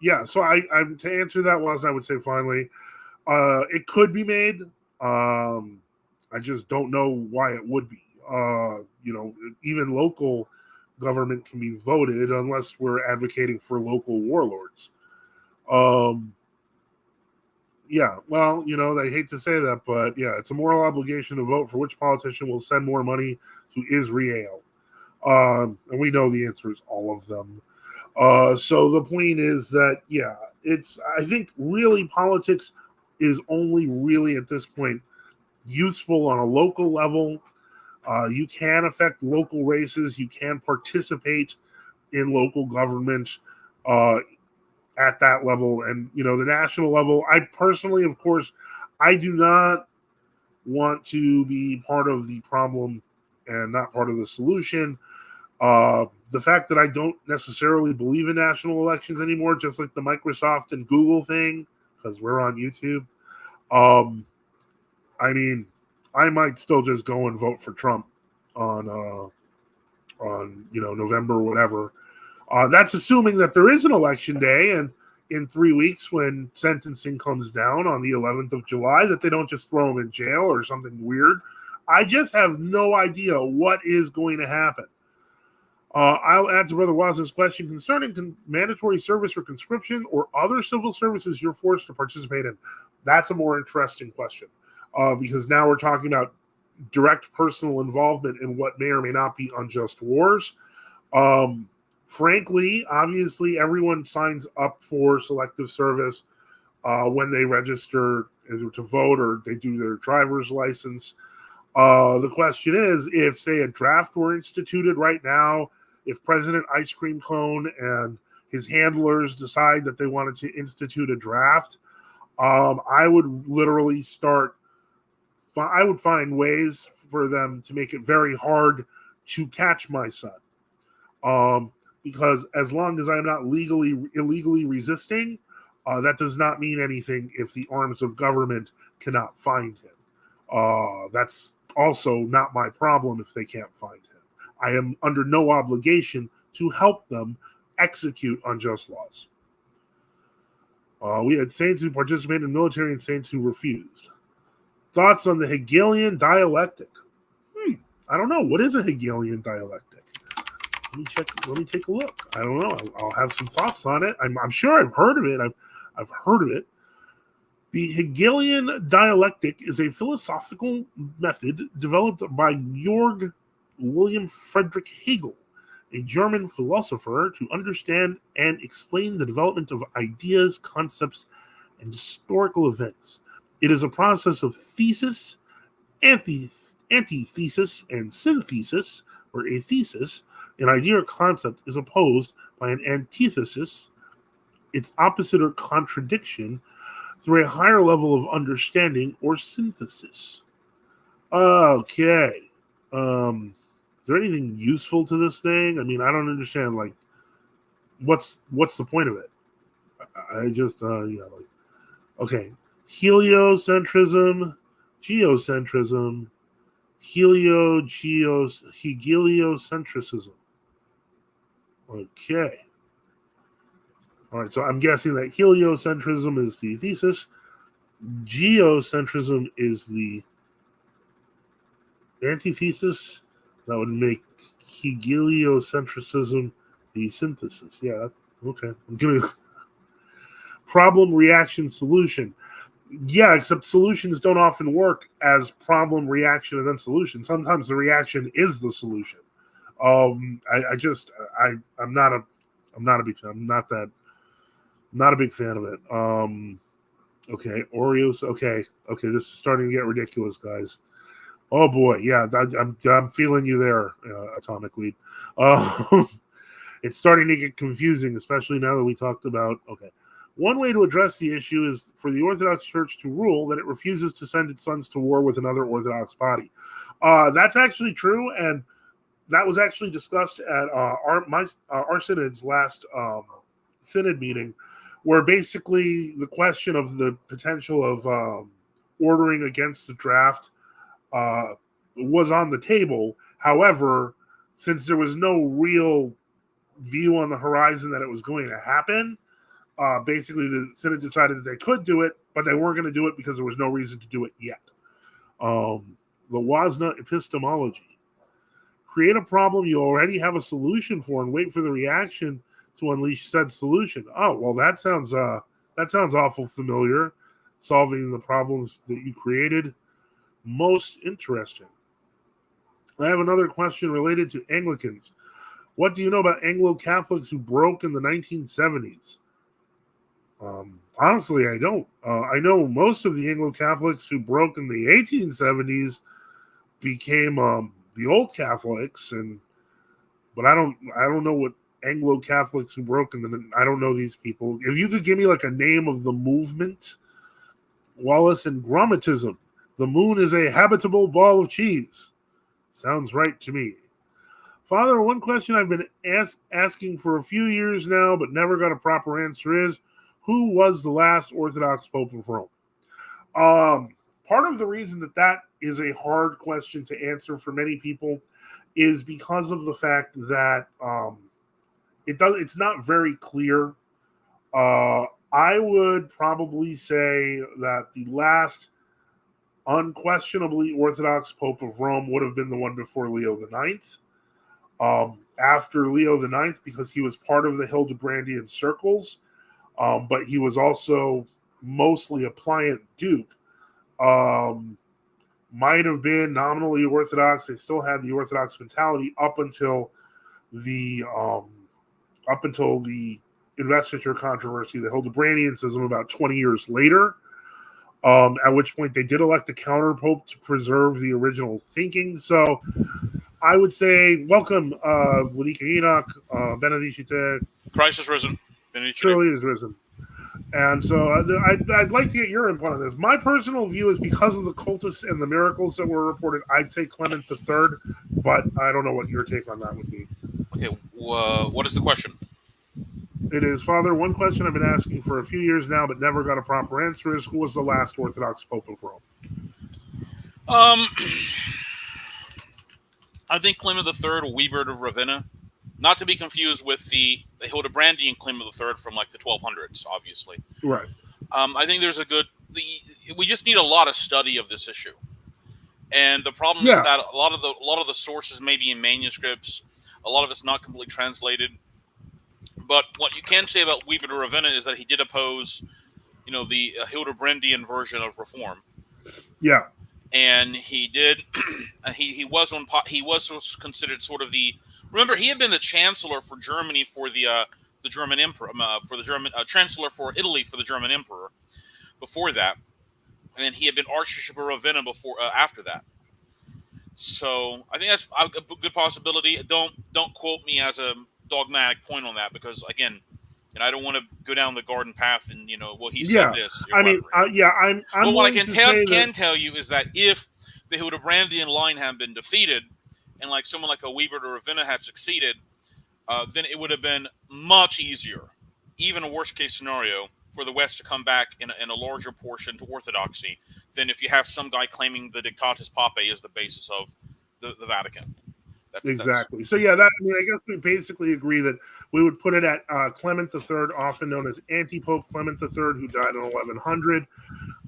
yeah, so I to answer that was, I would say finally, it could be made. I just don't know why it would be. Even local government can be voted unless we're advocating for local warlords. Yeah, well, they hate to say that, but yeah, it's a moral obligation to vote for which politician will send more money to Israel. And we know the answer is all of them. So the point is that, yeah, I think really politics is only really at this point useful on a local level. You can affect local races. You can participate in local government at that level. And, the national level, I personally, of course, I do not want to be part of the problem and not part of the solution. The fact that I don't necessarily believe in national elections anymore, just like the Microsoft and Google thing, because we're on YouTube. I mean, I might still just go and vote for Trump on November or whatever. That's assuming that there is an election day, and in 3 weeks when sentencing comes down on the 11th of July, that they don't just throw him in jail or something weird. I just have no idea what is going to happen. I'll add to Brother Waz's question concerning mandatory service or conscription or other civil services you're forced to participate in. That's a more interesting question because now we're talking about direct personal involvement in what may or may not be unjust wars. Frankly, obviously, everyone signs up for selective service when they register either to vote or they do their driver's license. The question is, if, say, a draft were instituted right now, if President Ice Cream Cone and his handlers decide that they wanted to institute a draft, I would literally I would find ways for them to make it very hard to catch my son. Because as long as I'm not illegally resisting, that does not mean anything if the arms of government cannot find him. That's also not my problem if they can't find him. I am under no obligation to help them execute unjust laws. We had saints who participated in military and saints who refused. Thoughts on the Hegelian dialectic? I don't know. What is a Hegelian dialectic? Let me take a look. I don't know. I'll have some thoughts on it. I'm sure I've heard of it. I've heard of it. The Hegelian dialectic is a philosophical method developed by Georg William Friedrich Hegel, a German philosopher, to understand and explain the development of ideas, concepts, and historical events. It is a process of thesis, antithesis, and synthesis, where a thesis, an idea or concept, is opposed by an antithesis, its opposite or contradiction, through a higher level of understanding or synthesis. Okay. Is there anything useful to this thing? I mean, I don't understand, like, what's the point of it? I just, okay. Heliocentrism, geocentrism, Heliocentrism. Okay. All right, so I'm guessing that heliocentrism is the thesis. Geocentrism is the antithesis. That would make heliocentrism the synthesis. Yeah, okay. I'm giving problem, reaction, solution. Yeah, except solutions don't often work as problem, reaction, and then solution. Sometimes the reaction is the solution. I'm not a big fan. Not a big fan of it. Okay, Oreos. Okay, this is starting to get ridiculous, guys. Oh boy, yeah, I'm feeling you there, Atomic Lead. It's starting to get confusing, especially now that we talked about. Okay, one way to address the issue is for the Orthodox Church to rule that it refuses to send its sons to war with another Orthodox body. That's actually true, and that was actually discussed at our synod's last synod meeting, where basically the question of the potential of ordering against the draft was on the table. However, since there was no real view on the horizon that it was going to happen, basically the synod decided that they could do it, but they weren't going to do it because there was no reason to do it yet. The Wasna epistemology. Create a problem you already have a solution for and wait for the reaction to unleash said solution. Oh, well, that sounds awful familiar. Solving the problems that you created. Most interesting. I have another question related to Anglicans. What do you know about Anglo-Catholics who broke in the 1970s? Honestly, I don't. I know most of the Anglo-Catholics who broke in the 1870s became the old Catholics, but I don't know what Anglo-Catholics who broke in the. I don't know these people. If you could give me like a name of the movement, Wallace and Grommatism. The moon is a habitable ball of cheese. Sounds right to me. Father, one question I've been asking for a few years now, but never got a proper answer is, who was the last Orthodox Pope of Rome? Part of the reason that is a hard question to answer for many people is because of the fact that it's not very clear. I would probably say that the last unquestionably Orthodox Pope of Rome would have been the one before Leo IX. After Leo IX, because he was part of the Hildebrandian circles, but he was also mostly a pliant duke. Might have been nominally Orthodox. They still had the Orthodox mentality up until the investiture controversy, the Hildebrandian schism, about 20 years later. At which point they did elect a counter pope to preserve the original thinking. So I would say, welcome, Vladika Enoch, Benedicite. Christ is risen. Surely is risen. And so I'd like to get your input on this. My personal view is because of the cultus and the miracles that were reported, I'd say Clement III, but I don't know what your take on that would be. Okay, what is the question? It is, Father, one question I've been asking for a few years now, but never got a proper answer is, who was the last Orthodox Pope of Rome? I think Clement III, Wibert of Ravenna, not to be confused with the Hildebrandian Clement III from like the 1200s, obviously. Right. I think there's we just need a lot of study of this issue, and the problem is that a lot of the sources may be in manuscripts, a lot of it's not completely translated. But what you can say about Wibert of Ravenna is that he did oppose, the Hildebrandian version of Reform. Yeah. And he did. He was considered sort of the. Remember, he had been the chancellor for Germany for the German emperor, for the German chancellor for Italy for the German emperor before that, and he had been Archbishop of Ravenna after that. So I think that's a good possibility. Don't quote me as a dogmatic point on that, because again, I don't want to go down the garden path and he said this. I'm but what I can tell you is that if the Hildebrandian line had been defeated, and like someone like a Wibert or Ravenna had succeeded, then it would have been much easier, even a worst case scenario, for the West to come back in a larger portion to Orthodoxy than if you have some guy claiming the Dictatus Papae is the basis of the Vatican. Exactly. So yeah, I guess we basically agree that we would put it at Clement III, often known as Anti-Pope Clement III, who died in 1100.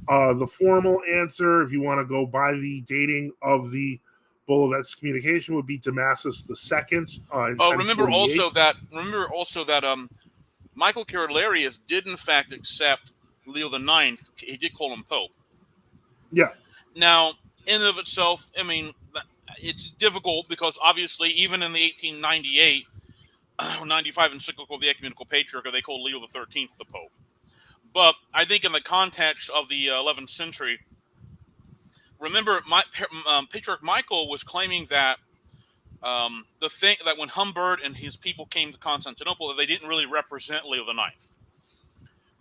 The formal answer, if you want to go by the dating of the Bull of Excommunication, would be Damasus II. Remember also that Michael Carolarius did in fact accept Leo IX. He did call him Pope. Yeah. Now, in and of itself, I mean, it's difficult because obviously, even in the 1898 or 95 encyclical of the Ecumenical Patriarch, they called Leo XIII the Pope. But I think in the context of the 11th century, remember, Patriarch Michael was claiming that that when Humbert and his people came to Constantinople, that they didn't really represent Leo IX.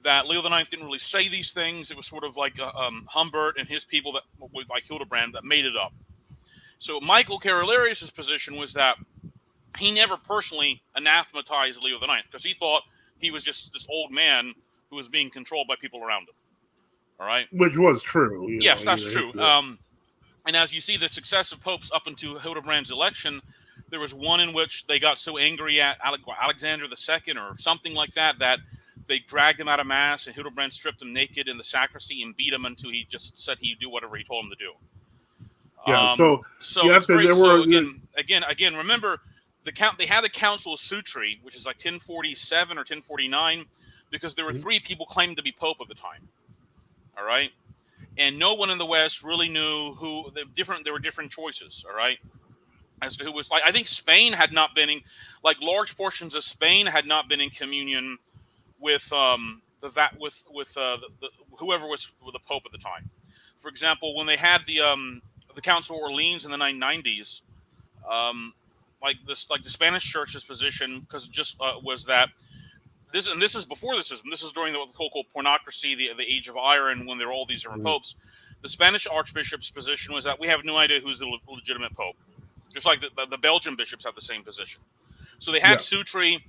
That Leo IX didn't really say these things. It was sort of like Humbert and his people that, with like Hildebrand, that made it up. So Michael Carolarius' position was that he never personally anathematized Leo IX because he thought he was just this old man who was being controlled by people around him. All right, which was true. Yes, that's true. And as you see, the successive popes up until Hildebrand's election, there was one in which they got so angry at Alexander II or something like that that they dragged him out of mass, and Hildebrand stripped him naked in the sacristy and beat him until he just said he'd do whatever he told him to do. Yeah. Again, remember they had the Council of Sutri, which is like 1047 or 1049, because there were three people claiming to be pope at the time. All right, and no one in the West really knew who. There were different choices. All right, as to who was like. I think Spain had not been in, like large portions of Spain had not been in communion with whoever was the pope at the time. For example, when they had the Council of Orleans in the 990s, the Spanish Church's position, because just was that this is before this is during the whole pornocracy, the age of iron, when there were all these different popes. The Spanish Archbishop's position was that we have no idea who's the legitimate pope, just like the Belgian bishops have the same position. So they had Sutri.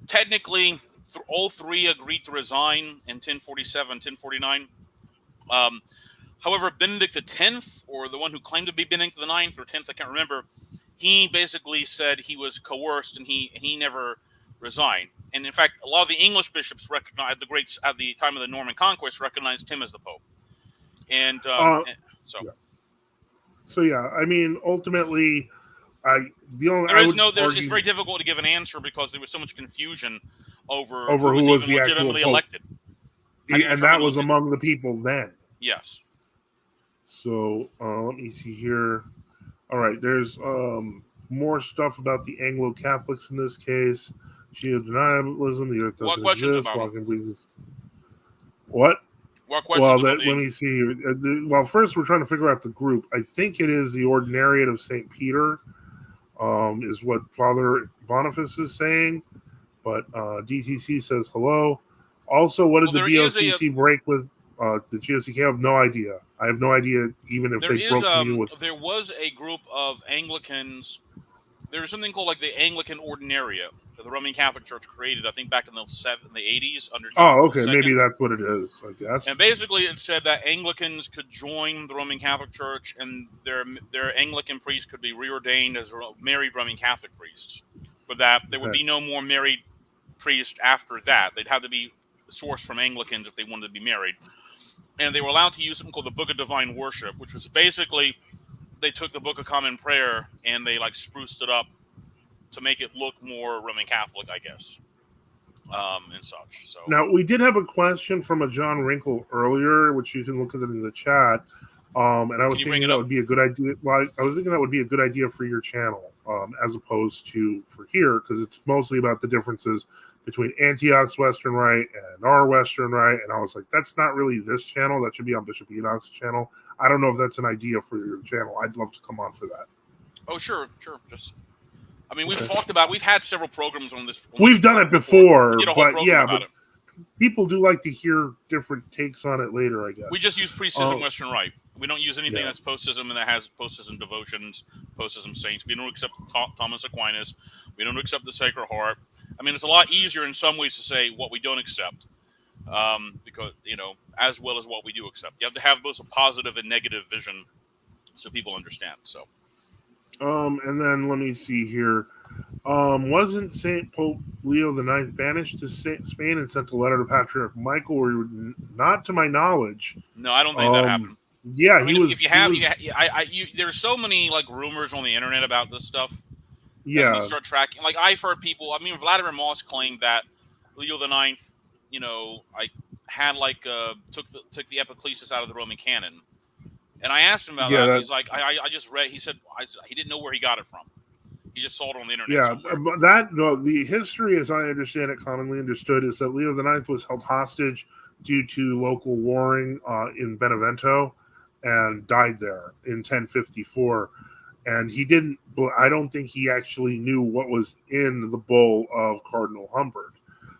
Technically, all three agreed to resign in 1047, 1049. However, Benedict X, or the one who claimed to be Benedict IX or 10th, I can't remember, he basically said he was coerced and he never resigned. And in fact, a lot of the English bishops recognized at the time of the Norman Conquest recognized him as the Pope. And I mean, ultimately, it's very difficult to give an answer because there was so much confusion over who was even legitimately elected. And that was among the people then. Yes. So let me see here. All right, there's more stuff about the Anglo-Catholics in this case. Denialism, the earth doesn't exist. What? What questions let me see here. Well, first we're trying to figure out the group. I think it is the Ordinariate of St. Peter, is what Father Boniface is saying. But DTC says hello. Also, what did the BOCC break with the GOCK? I have no idea. I have no idea even if they broke communion with. There was a group of Anglicans. There was something called like the Anglican Ordinariate that the Roman Catholic Church created, I think, back in the 80s. Under okay, maybe that's what it is, I guess. And basically, it said that Anglicans could join the Roman Catholic Church, and their Anglican priests could be reordained as married Roman Catholic priests. But that there would be no more married priests after that. They'd have to be sourced from Anglicans if they wanted to be married. And they were allowed to use something called the Book of Divine Worship, which was basically they took the Book of Common Prayer and they like spruced it up to make it look more Roman Catholic, I guess, and such. So now we did have a question from a John Wrinkle earlier, which you can look at it in the chat. And I was thinking that would be a good idea. Well, I was thinking that would be a good idea for your channel, as opposed to for here, because it's mostly about the differences between Antioch's Western Rite and our Western Rite. And I was like, that's not really this channel. That should be on Bishop Enoch's channel. I don't know if that's an idea for your channel. I'd love to come on for that. Oh, sure. I mean, we've had several programs on this. We've done it before, but yeah, but people do like to hear different takes on it later, I guess. We just use pre-schism Western Rite. We don't use anything that's post-schism and that has post-schism devotions, post-schism saints. We don't accept Thomas Aquinas. We don't accept the Sacred Heart. I mean, it's a lot easier in some ways to say what we don't accept, because as well as what we do accept. You have to have both a positive and negative vision, so people understand. So, and then let me see here. Wasn't Saint Pope Leo IX banished to Spain and sent a letter to Patriarch Michael? Or not to my knowledge. no, I don't think that happened. Yeah, I mean, if you have, there's so many like rumors on the internet about this stuff. Yeah, when you start tracking, like I've heard people. I mean, Vladimir Moss claimed that Leo IX, had took the Epiclesis out of the Roman canon, and I asked him about that. He's like, I just read. He said he didn't know where he got it from. He just saw it on the internet. Yeah, the history, as I understand it, commonly understood, is that Leo IX was held hostage due to local warring in Benevento, and died there in 1054. And he didn't. I don't think he actually knew what was in the bull of Cardinal Humbert.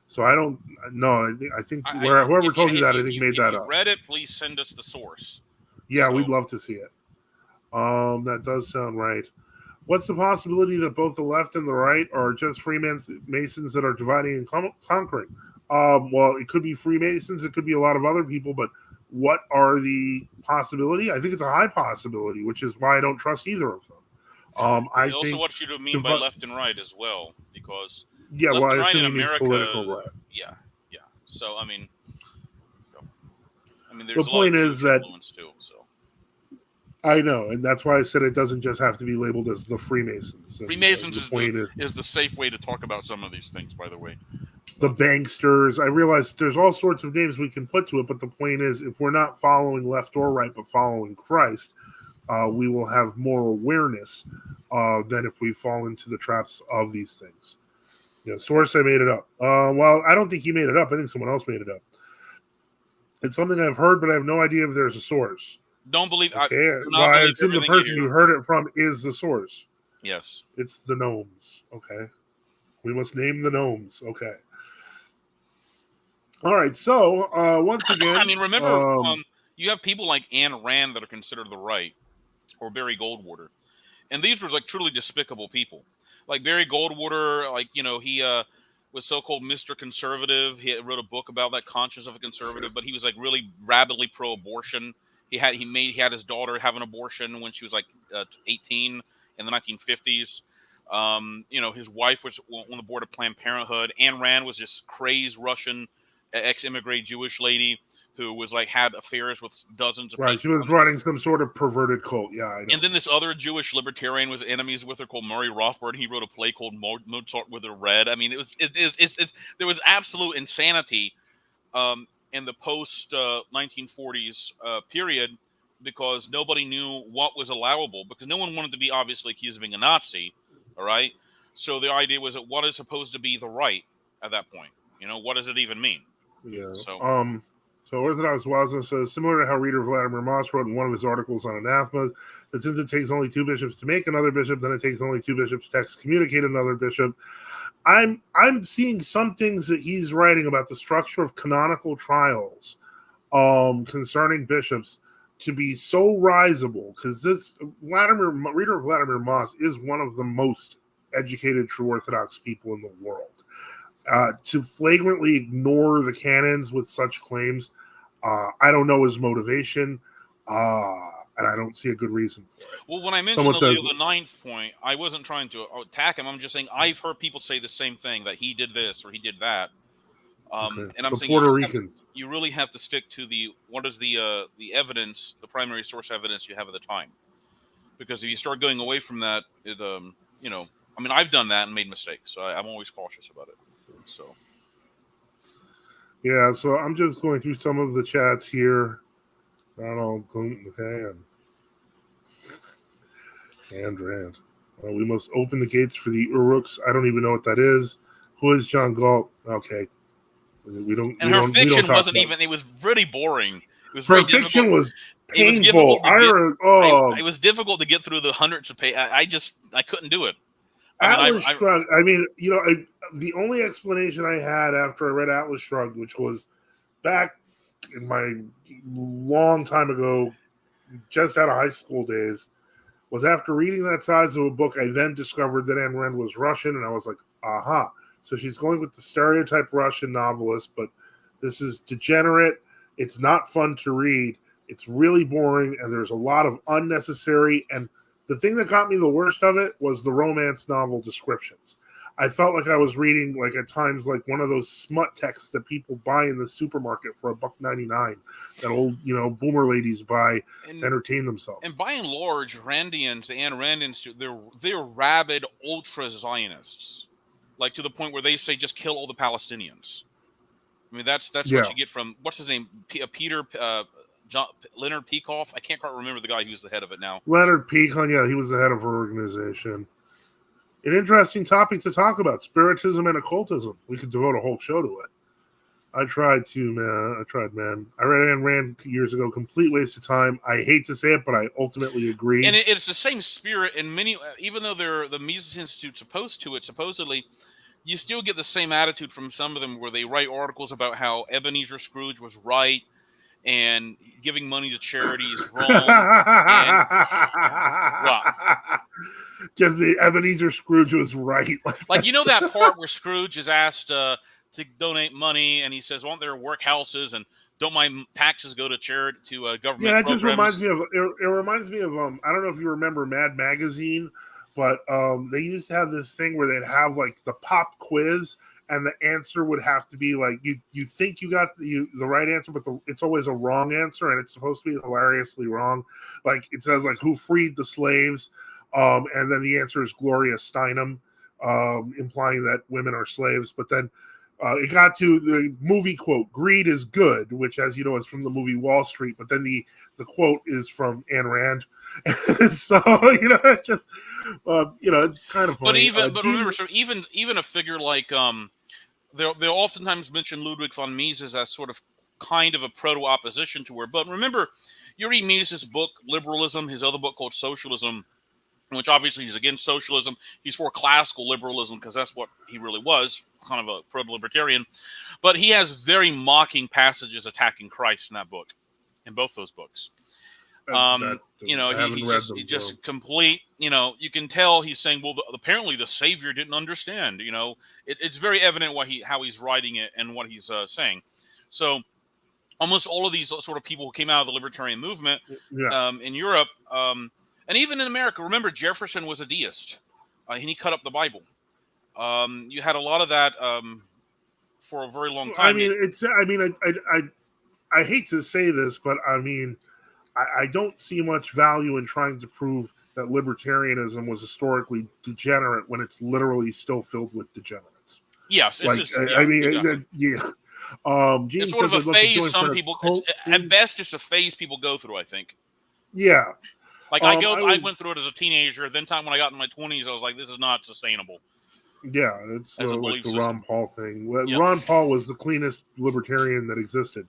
So I don't know. I think whoever told you that, I think made that up. If you've read it, please send us the source. Yeah, we'd love to see it. That does sound right. What's the possibility that both the left and the right are just Freemasons that are dividing and conquering? Well, it could be Freemasons. It could be a lot of other people. But what are the possibility? I think it's a high possibility, which is why I don't trust either of them. I also want you to mean by left and right as well, because left and right in America, political right. Yeah. So I mean, there's the point is that too, so. I know, and that's why I said it doesn't just have to be labeled as the Freemasons. Freemasons is the safe way to talk about some of these things, by the way. The banksters. I realize there's all sorts of names we can put to it, but the point is, if we're not following left or right, but following Christ, we will have more awareness than if we fall into the traps of these things. Yeah, source, I made it up. Well, I don't think he made it up. I think someone else made it up. It's something I've heard, but I have no idea if there's a source. Don't believe. Okay. I assume the person you heard it from is the source. Yes. It's the gnomes. Okay. We must name the gnomes. Okay. All right. So, once again. I mean, remember, you have people like Ayn Rand that are considered the right, or Barry Goldwater. And these were like truly despicable people. Like Barry Goldwater, he was so-called Mr. Conservative. He wrote a book about that, Conscience of a Conservative, but he was like really rabidly pro-abortion. He had his daughter have an abortion when she was like 18 in the 1950s. His wife was on the board of Planned Parenthood. Ayn Rand was this crazed Russian ex-immigrant Jewish lady who was like had affairs with dozens of people. Right, she was running some sort of perverted cult. Yeah, I know. And then this other Jewish libertarian was enemies with her called Murray Rothbard. He wrote a play called Mozart with a Red. I mean, there was absolute insanity in the post 1940s period, because nobody knew what was allowable, because no one wanted to be obviously accused of being a Nazi. All right, so the idea was that what is supposed to be the right at that point? What does it even mean? Yeah. So Orthodox Waza says, similar to how reader Vladimir Moss wrote in one of his articles on anathema, that since it takes only two bishops to make another bishop, then it takes only two bishops to excommunicate another bishop. I'm seeing some things that he's writing about the structure of canonical trials concerning bishops to be so risible, because this reader of Vladimir Moss is one of the most educated true Orthodox people in the world. To flagrantly ignore the canons with such claims, I don't know his motivation, and I don't see a good reason for it. Well, when I mentioned Leo IX point, I wasn't trying to attack him. I'm just saying I've heard people say the same thing, that he did this or he did that. Okay. And I'm saying Puerto Ricans. You really have to stick to what is the evidence, the primary source evidence you have at the time. Because if you start going away from that, I've done that and made mistakes, so I'm always cautious about it. So, yeah, so I'm just going through some of the chats here. Okay, and Rand. We must open the gates for the Uruks. I don't even know what that is. Who is John Galt? Okay, we don't. And her fiction wasn't even. It was really boring. It was her fiction was painful. It was difficult to get through the hundreds of pages. I couldn't do it. Atlas Shrugged. The only explanation I had after I read Atlas Shrugged, which was back in my long time ago, just out of high school days, was after reading that size of a book, I then discovered that Ayn Rand was Russian, and I was like, aha. So she's going with the stereotype Russian novelist, but this is degenerate. It's not fun to read. It's really boring, and there's a lot of unnecessary. And the thing that got me the worst of it was the romance novel descriptions. I felt like I was reading, like at times, like one of those smut texts that people buy in the supermarket for $1.99. That old, boomer ladies buy to entertain themselves. And by and large, Randians, the Ayn Randians, they're rabid ultra Zionists, like to the point where they say just kill all the Palestinians. I mean, that's what you get from what's his name, Peter. Leonard Peikoff. I can't quite remember the guy who's the head of it now. Leonard Peikoff, yeah, he was the head of her organization. An interesting topic to talk about: spiritism and occultism. We could devote a whole show to it. I tried to, man. I read Ayn Rand years ago. Complete waste of time. I hate to say it, but I ultimately agree. And it's the same spirit. And many, even though they're the Mises Institute supposedly, you still get the same attitude from some of them, where they write articles about how Ebenezer Scrooge was right. And giving money to charity is wrong. Just the Ebenezer Scrooge was right. Like that part where Scrooge is asked to donate money, and he says, "Won't there workhouses and don't my taxes go to charity to government?" Yeah, it programs? just reminds me of. It reminds me of. I don't know if you remember Mad Magazine, but they used to have this thing where they'd have like the pop quiz. And the answer would have to be like you think you got the right answer, but it's always a wrong answer, and it's supposed to be hilariously wrong. Like it says like who freed the slaves, and then the answer is Gloria Steinem, implying that women are slaves. But then it got to the movie quote: "Greed is good," which, as you know, is from the movie Wall Street. But then the quote is from Ayn Rand. So it's just it's kind of funny. But remember, so even a figure like they'll oftentimes mention Ludwig von Mises as sort of kind of a proto-opposition to her. But remember, you read Mises' book, Liberalism, his other book called Socialism, which obviously he's against socialism. He's for classical liberalism because that's what he really was, kind of a proto-libertarian. But he has very mocking passages attacking Christ in that book, in both those books. He just complete, you can tell he's saying, well, apparently the Savior didn't understand, it's very evident how he's writing it and what he's saying. So almost all of these sort of people who came out of the libertarian movement in Europe, and even in America, remember Jefferson was a deist, and he cut up the Bible. You had a lot of that for a very long time. I hate to say this, but I don't see much value in trying to prove that libertarianism was historically degenerate when it's literally still filled with degenerates. Yes, it's it's sort of a phase some people, at best, it's a phase people go through, I think. Yeah. Like I went through it as a teenager. Then when I got in my 20s, I was like, this is not sustainable. Yeah, it's like the Ron Paul thing. Ron Paul was the cleanest libertarian that existed.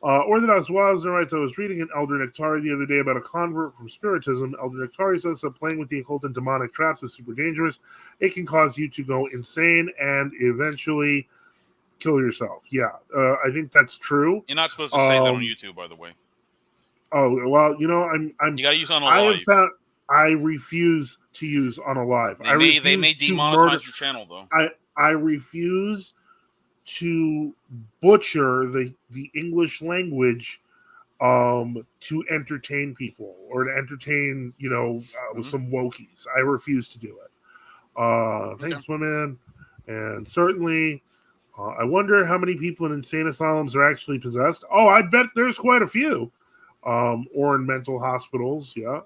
Orthodox Wiles and Rights. I was reading an Elder Nectari the other day about a convert from Spiritism. Elder Nectari says that playing with the occult and demonic traps is super dangerous. It can cause you to go insane and eventually kill yourself. Yeah, I think that's true. You're not supposed to say that on YouTube, by the way. Oh, well, you got to use Unalive. I refuse to use Unalive. They may demonetize your channel, though. I refuse to butcher the English language to entertain people or to entertain some wokies. I refuse to do it. Thanks, my man. And certainly I wonder how many people in insane asylums are actually possessed. Oh, I bet there's quite a few. Or in mental hospitals. Yeah,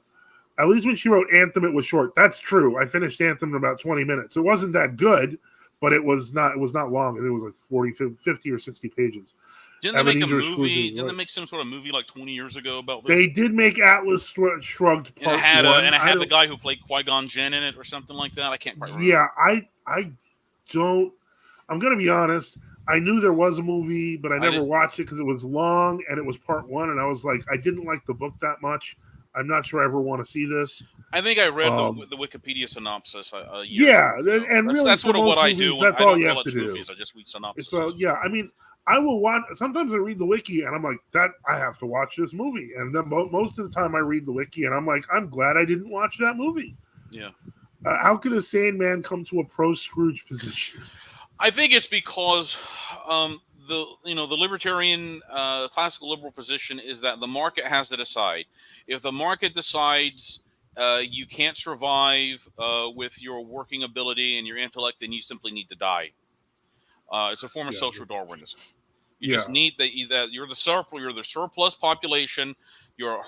at least when she wrote Anthem, it was short. That's true. I finished Anthem in about 20 minutes. It wasn't that good, but it was not long. It was like 40, 50 or 60 pages. Didn't they make a movie? Didn't they make some sort of movie like 20 years ago about this? They did make Atlas Shrugged Part 1. And it had the guy who played Qui-Gon Jinn in it or something like that. I can't quite remember. Yeah, I don't. I'm going to be honest. I knew there was a movie, but I never watched it because it was long and it was part 1. And I was like, I didn't like the book that much. I'm not sure I ever want to see this. I think I read the Wikipedia synopsis. And really, that's sort of what movies, I do. That's all you have to do. Movies, I just read synopsis. So yeah, I mean, I will watch. Sometimes I read the wiki and I'm like, that I have to watch this movie. And then most of the time I read the wiki and I'm like, I'm glad I didn't watch that movie. Yeah. How could a sane man come to a pro Scrooge position? I think it's because the libertarian classical liberal position is that the market has to decide. If the market decides you can't survive with your working ability and your intellect, then you simply need to die. It's a form of Yeah, social Darwinism. You yeah, just need that you're the surplus population. You're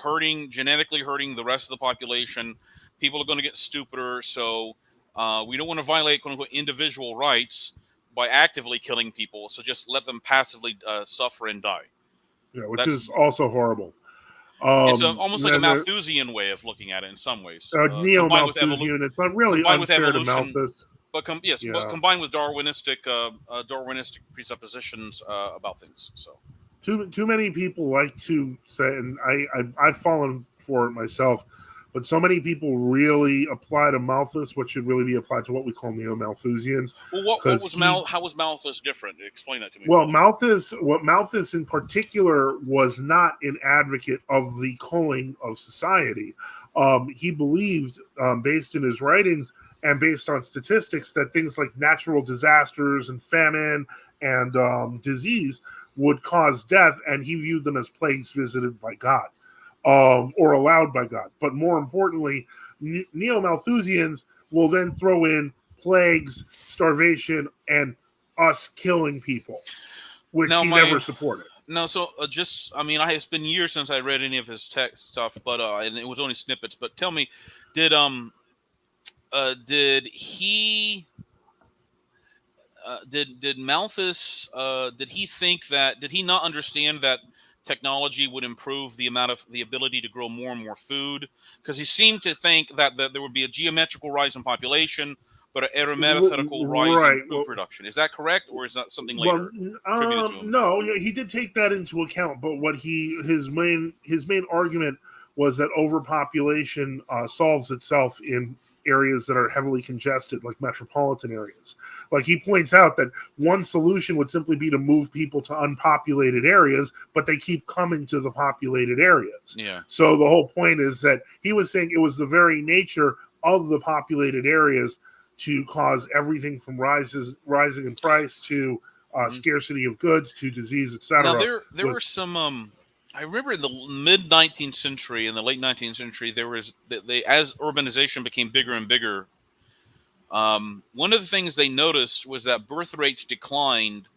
genetically hurting the rest of the population. People are going to get stupider. So we don't want to violate quote unquote individual rights by actively killing people. So just let them passively suffer and die. yeah, which That's is also horrible. almost like a Then the Malthusian way of looking at it in some ways, neo Malthusian. It's not really combined with unfair to evolution. Malthus. But Yeah, combined with Darwinistic presuppositions about things. So too many people like to say, and I've fallen for it myself. But so many people really apply to Malthus what should really be applied to what we call neo Malthusians, well, because how was Malthus different? Explain that to me. well, Malthus in particular was not an advocate of the culling of society. He believed, based in his writings and based on statistics, that things like natural disasters and famine and disease would cause death, and he viewed them as plagues visited by God, or allowed by God. But more importantly, neo Malthusians will then throw in plagues, starvation, and us killing people, which Now he my never supported. no, so it's been years since I read any of his text stuff, but and it was only snippets. But tell me, did did he did Malthus did he think that did he not understand that technology would improve the ability to grow more and more food? Because he seemed to think that there would be a geometrical rise in population, but an arithmetical rise in Right. food production. Is that correct, or is that something Well, later attributed to him? no, yeah, he did take that into account, but what his main argument was that overpopulation solves itself in areas that are heavily congested, like metropolitan areas. Like he points out that one solution would simply be to move people to unpopulated areas, but they keep coming to the populated areas. Yeah. So the whole point is that he was saying it was the very nature of the populated areas to cause everything from rising in price to scarcity of goods to disease, Now etc. there were some. I remember in the mid 19th century and the late 19th century, there was they as urbanization became bigger and bigger. One of the things they noticed was that birth rates declined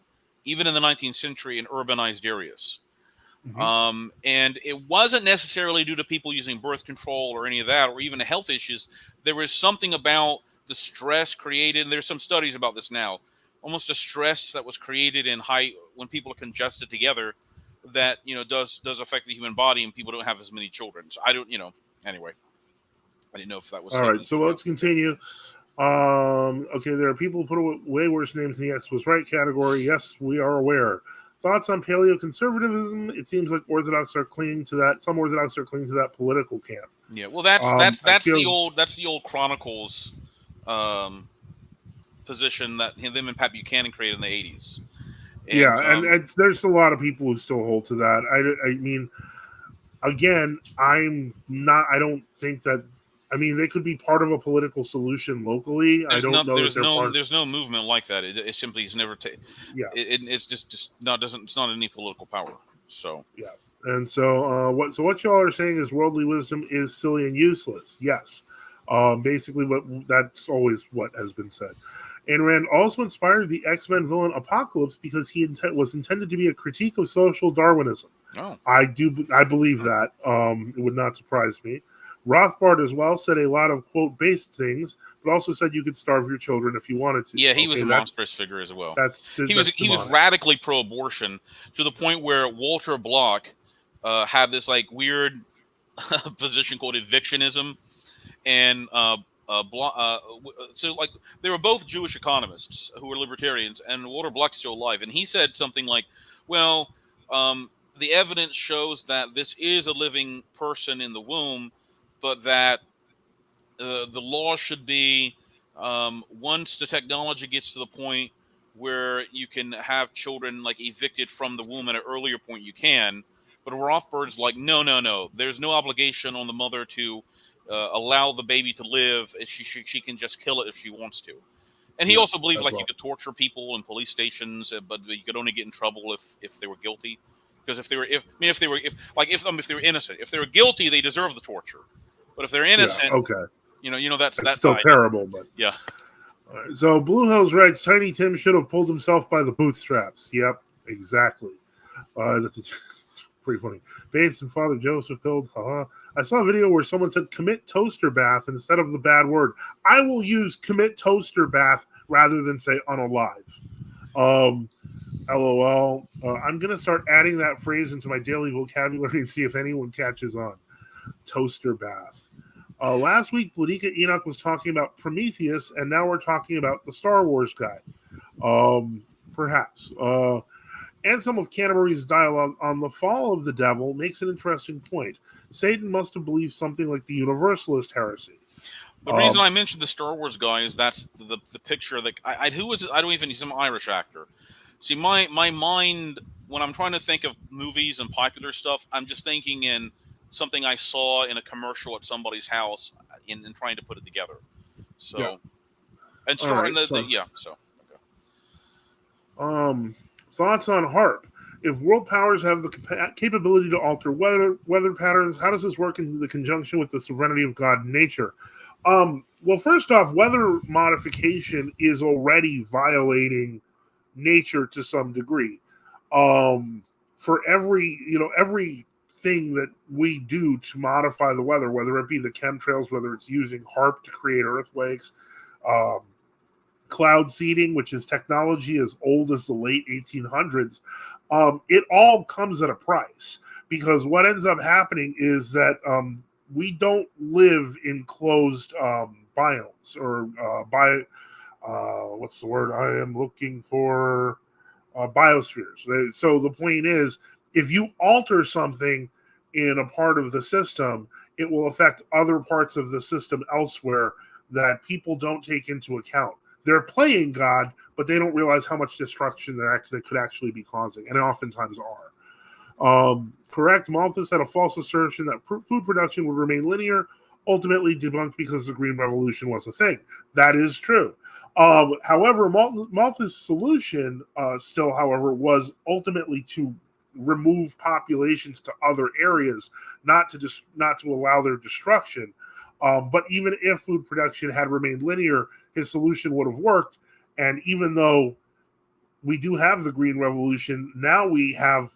even in the 19th century in urbanized areas. Mm-hmm. And it wasn't necessarily due to people using birth control or any of that, or even health issues. There was something about the stress created. And there's some studies about this now. Almost a stress that was created in when people are congested together, that does affect the human body, and people don't have as many children. So I don't, anyway. I didn't know if that was All right, so let's continue. Okay, there are people who put way worse names in the X was right category. Yes, we are aware. Thoughts on paleoconservatism? It seems like Orthodox are clinging to that. Some Orthodox are clinging to that political camp. Yeah, well, that's the old Chronicles position that them and Pat Buchanan created in the 80s. And there's a lot of people who still hold to that. I mean, again, I don't think that. I mean, they could be part of a political solution locally. There's there's no movement like that. It simply has never taken. Yeah, it's just not doesn't. It's not any political power. So yeah, and so what y'all are saying is worldly wisdom is silly and useless. Yes, basically that's always what has been said. Ayn Rand also inspired the X-Men villain Apocalypse because he was intended to be a critique of social Darwinism. Oh. I believe that. It would not surprise me. Rothbard as well said a lot of quote-based things, but also said you could starve your children if you wanted to. Yeah, he was a monstrous figure as well. He was radically pro-abortion to the point where Walter Block had this like weird position called evictionism, and so like they were both Jewish economists who were libertarians, and Walter Block's still alive, and he said something like, "Well, the evidence shows that this is a living person in the womb, but that the law should be once the technology gets to the point where you can have children like evicted from the womb at an earlier point, you can." But Rothbard's like, no. There's no obligation on the mother to allow the baby to live. She can just kill it if she wants to. And he also believed as like well. you could torture people in police stations, but you could only get in trouble if they were guilty. Because if they were innocent, if they were guilty, they deserve the torture. But if they're innocent, Okay. that's It's that still idea. terrible, but Yeah. So Blue Hills writes, Tiny Tim should have pulled himself by the bootstraps. Yep, exactly. That's pretty funny. Based in Father Joseph killed. I saw a video where someone said commit toaster bath instead of the bad word. I will use commit toaster bath rather than say unalive. LOL. I'm going to start adding that phrase into my daily vocabulary and see if anyone catches on. Toaster bath. Last week, Bladika Enoch was talking about Prometheus, and now we're talking about the Star Wars guy. Perhaps. Anselm of Canterbury's dialogue on the fall of the devil makes an interesting point. Satan must have believed something like the Universalist heresy. The reason I mentioned the Star Wars guy is that's the picture that who was it? I don't even. He's some Irish actor. See, my mind when I'm trying to think of movies and popular stuff, I'm just thinking in something I saw in a commercial at somebody's house and trying to put it together. So, yeah. and starting right, so. Okay. Thoughts on HARP? If world powers have the capability to alter weather patterns, how does this work in the conjunction with the sovereignty of God and nature? Well, first off, weather modification is already violating nature to some degree. For everything that we do to modify the weather, whether it be the chemtrails, whether it's using HARP to create earthquakes, cloud seeding, which is technology as old as the late 1800s, it all comes at a price, because what ends up happening is that we don't live in closed biomes or what's the word I am looking for? Biospheres. So the point is, if you alter something in a part of the system, it will affect other parts of the system elsewhere that people don't take into account. They're playing God, but they don't realize how much destruction they could actually be causing, and oftentimes are. Correct, Malthus had a false assertion that food production would remain linear, ultimately debunked because the Green Revolution was a thing. That is true. However, Malthus' solution however, was ultimately to remove populations to other areas, not to allow their destruction. But even if food production had remained linear, his solution would have worked. And even though we do have the Green Revolution, now we have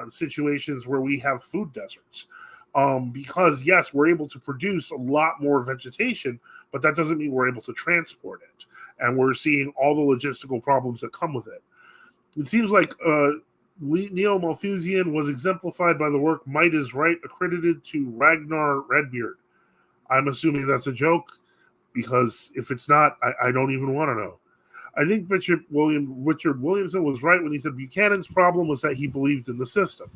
situations where we have food deserts. Because, yes, we're able to produce a lot more vegetation, but that doesn't mean we're able to transport it. And we're seeing all the logistical problems that come with it. It seems like Neo-Malthusian was exemplified by the work Might is Right, accredited to Ragnar Redbeard. I'm assuming that's a joke, because if it's not, I don't even want to know. I think Richard Williamson was right when he said Buchanan's problem was that he believed in the system.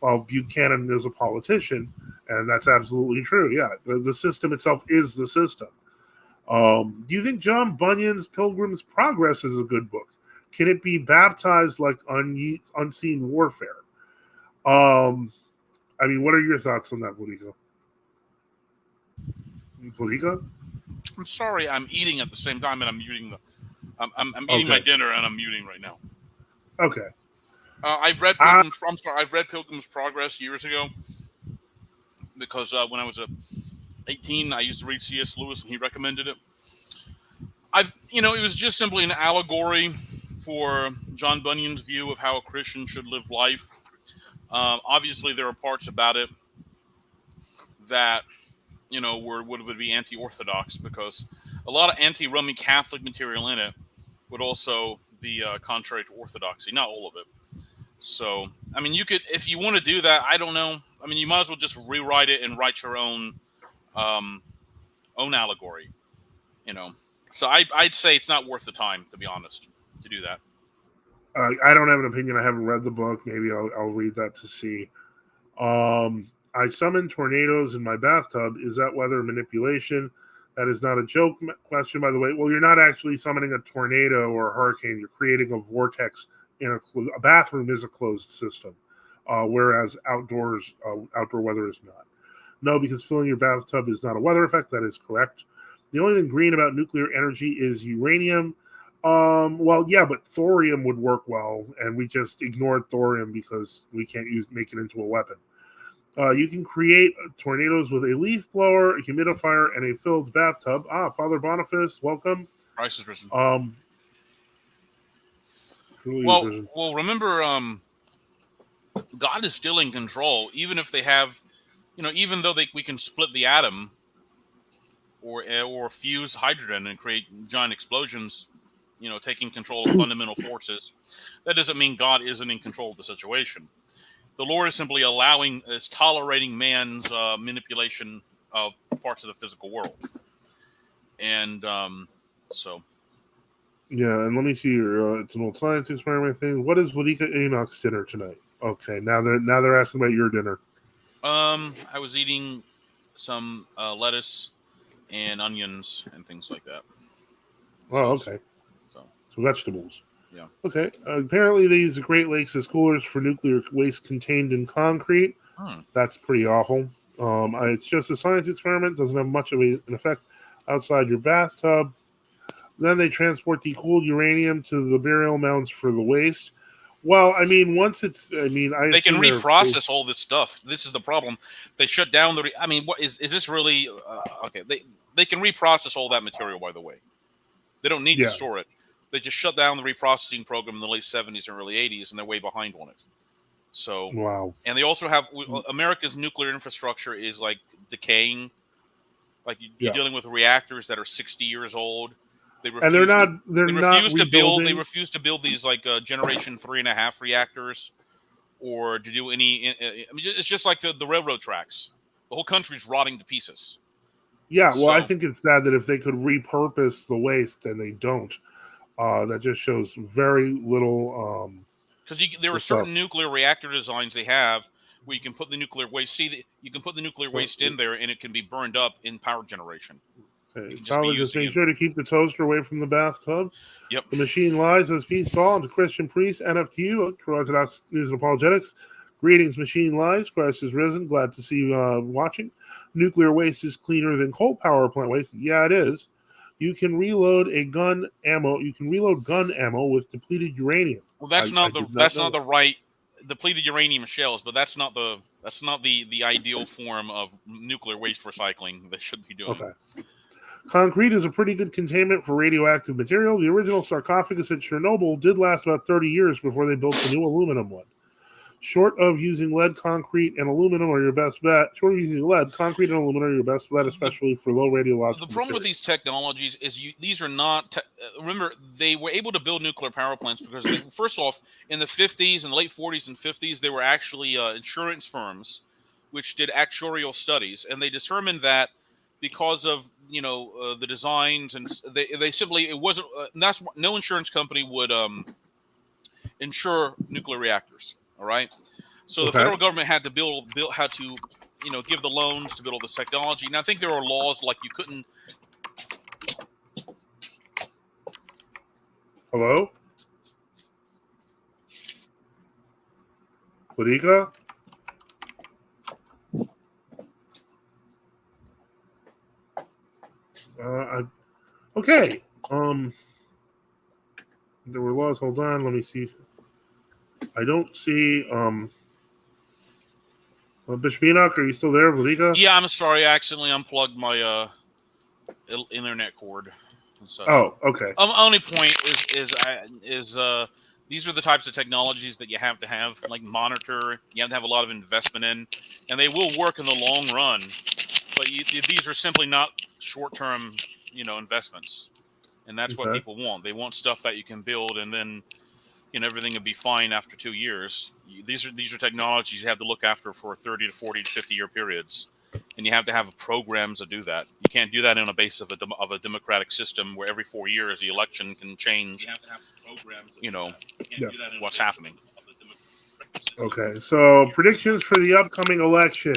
Well, Buchanan is a politician, and that's absolutely true. Yeah, the system itself is the system. Do you think John Bunyan's Pilgrim's Progress is a good book? Can it be baptized like Unseen Warfare? I mean, what are your thoughts on that, Vladika? Vladika? I'm sorry, I'm eating at the same time, and I'm muting the. I'm eating my dinner, and I'm muting right now. Okay. I've read Pilgrim's. I'm sorry, I've read Pilgrim's Progress years ago, because when I was 18, I used to read C.S. Lewis, and he recommended it. It was just simply an allegory for John Bunyan's view of how a Christian should live life. Obviously, there are parts about it that would be anti-orthodox, because a lot of anti-Roman Catholic material in it would also be contrary to orthodoxy. Not all of it. So, I mean, you could, if you want to do that, I don't know. I mean, you might as well just rewrite it and write your own allegory. So I'd say it's not worth the time, to be honest, to do that. I don't have an opinion. I haven't read the book. Maybe I'll read that to see. I summon tornadoes in my bathtub. Is that weather manipulation? That is not a joke question, by the way. Well, you're not actually summoning a tornado or a hurricane. You're creating a vortex in a bathroom is a closed system, whereas outdoor weather is not. No, because filling your bathtub is not a weather effect. That is correct. The only thing green about nuclear energy is uranium. Well, yeah, but thorium would work well, and we just ignored thorium because we can't make it into a weapon. You can create tornadoes with a leaf blower, a humidifier, and a filled bathtub. Father Boniface, welcome. Price is risen. Well, remember, God is still in control, even if they have, even though we can split the atom or fuse hydrogen and create giant explosions, taking control of fundamental forces. That doesn't mean God isn't in control of the situation. The Lord is simply tolerating man's manipulation of parts of the physical world. And so. Yeah, and let me see here. It's an old science experiment thing. What is Vladika Enoch's dinner tonight? Okay, now they're asking about your dinner. I was eating some lettuce and onions and things like that. Oh, okay. So vegetables. Yeah. Okay. Apparently, they use the Great Lakes as coolers for nuclear waste contained in concrete. That's pretty awful. It's just a science experiment. Doesn't have much of an effect outside your bathtub. Then they transport the cooled uranium to the burial mounds for the waste. Well, I mean, once it's, they can reprocess all this stuff. This is the problem. They shut down what is this really? Okay, they can reprocess all that material. By the way, they don't need to store it. They just shut down the reprocessing program in the late 70s and early 80s, and they're way behind on it. So, wow. And they also have America's nuclear infrastructure is like decaying. Like you're dealing with reactors that are 60 years old. They refuse to build these like generation 3.5 reactors, or to do any. It's just like the railroad tracks. The whole country's rotting to pieces. Yeah, well, I think it's sad that if they could repurpose the waste, then they don't. That just shows very little. Because there are certain nuclear reactor designs they have where you can put the nuclear waste. You can put the nuclear waste in there, and it can be burned up in power generation. Okay. Just make sure to keep the toaster away from the bathtub. Yep. The machine lies as peace all to Christian priests, NFTU, Orthodox News and Apologetics. Greetings, machine lies. Christ is risen. Glad to see you watching. Nuclear waste is cleaner than coal power plant waste. Yeah, it is. You can reload gun ammo with depleted uranium. Well, that's not the right depleted uranium shells, but that's not the ideal form of nuclear waste recycling they should be doing. Okay. Concrete is a pretty good containment for radioactive material. The original sarcophagus at Chernobyl did last about 30 years before they built the new aluminum one. Short of using lead, concrete, and aluminum are your best bet. Short of using lead, concrete and aluminum are your best bet, especially for low radiological. The problem with these technologies is these are not. Remember, they were able to build nuclear power plants because, first off, in the 50s and late 40s and 50s, they were actually insurance firms which did actuarial studies, and they determined that because of the designs, and they simply it wasn't. No insurance company would insure nuclear reactors. All right, so the federal government had to give the loans to build all this technology. And I think there are laws like you couldn't. Hello, Bodika? Okay. There were laws. Hold on. Let me see. I don't see. Bishop Enoch, are you still there, Bodika? Yeah, I'm sorry. I accidentally unplugged my internet cord. Oh, okay. Only point is these are the types of technologies that you have to have, like monitor. You have to have a lot of investment in, and they will work in the long run. But these are simply not short-term, investments, and that's what people want. They want stuff that you can build, and then everything will be fine after 2 years. These are technologies you have to look after for 30 to 40 to 50 year periods, and you have to have programs to do that. You can't do that on a base of a democratic system where every 4 years the election can change. You have to have programs. What's happening. Okay, so predictions for the upcoming election.